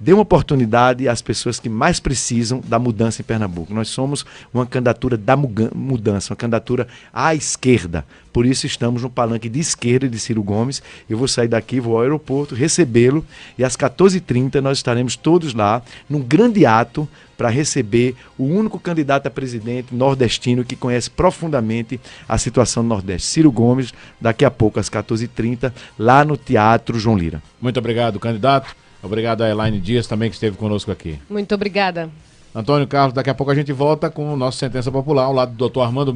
Dê uma oportunidade às pessoas que mais precisam da mudança em Pernambuco. Nós somos uma candidatura da mudança, uma candidatura à esquerda. Por isso estamos no palanque de esquerda de Ciro Gomes. Eu vou sair daqui, vou ao aeroporto, recebê-lo e às 14h30 nós estaremos todos lá num grande ato para receber o único candidato a presidente nordestino que conhece profundamente a situação do Nordeste. Ciro Gomes, daqui a pouco às 14h30, lá no Teatro João Lira. Muito obrigado, candidato. Obrigado a Elaine Dias também, que esteve conosco aqui. Muito obrigada. Antônio Carlos, daqui a pouco a gente volta com o nosso Sentença Popular, ao lado do Dr. Armando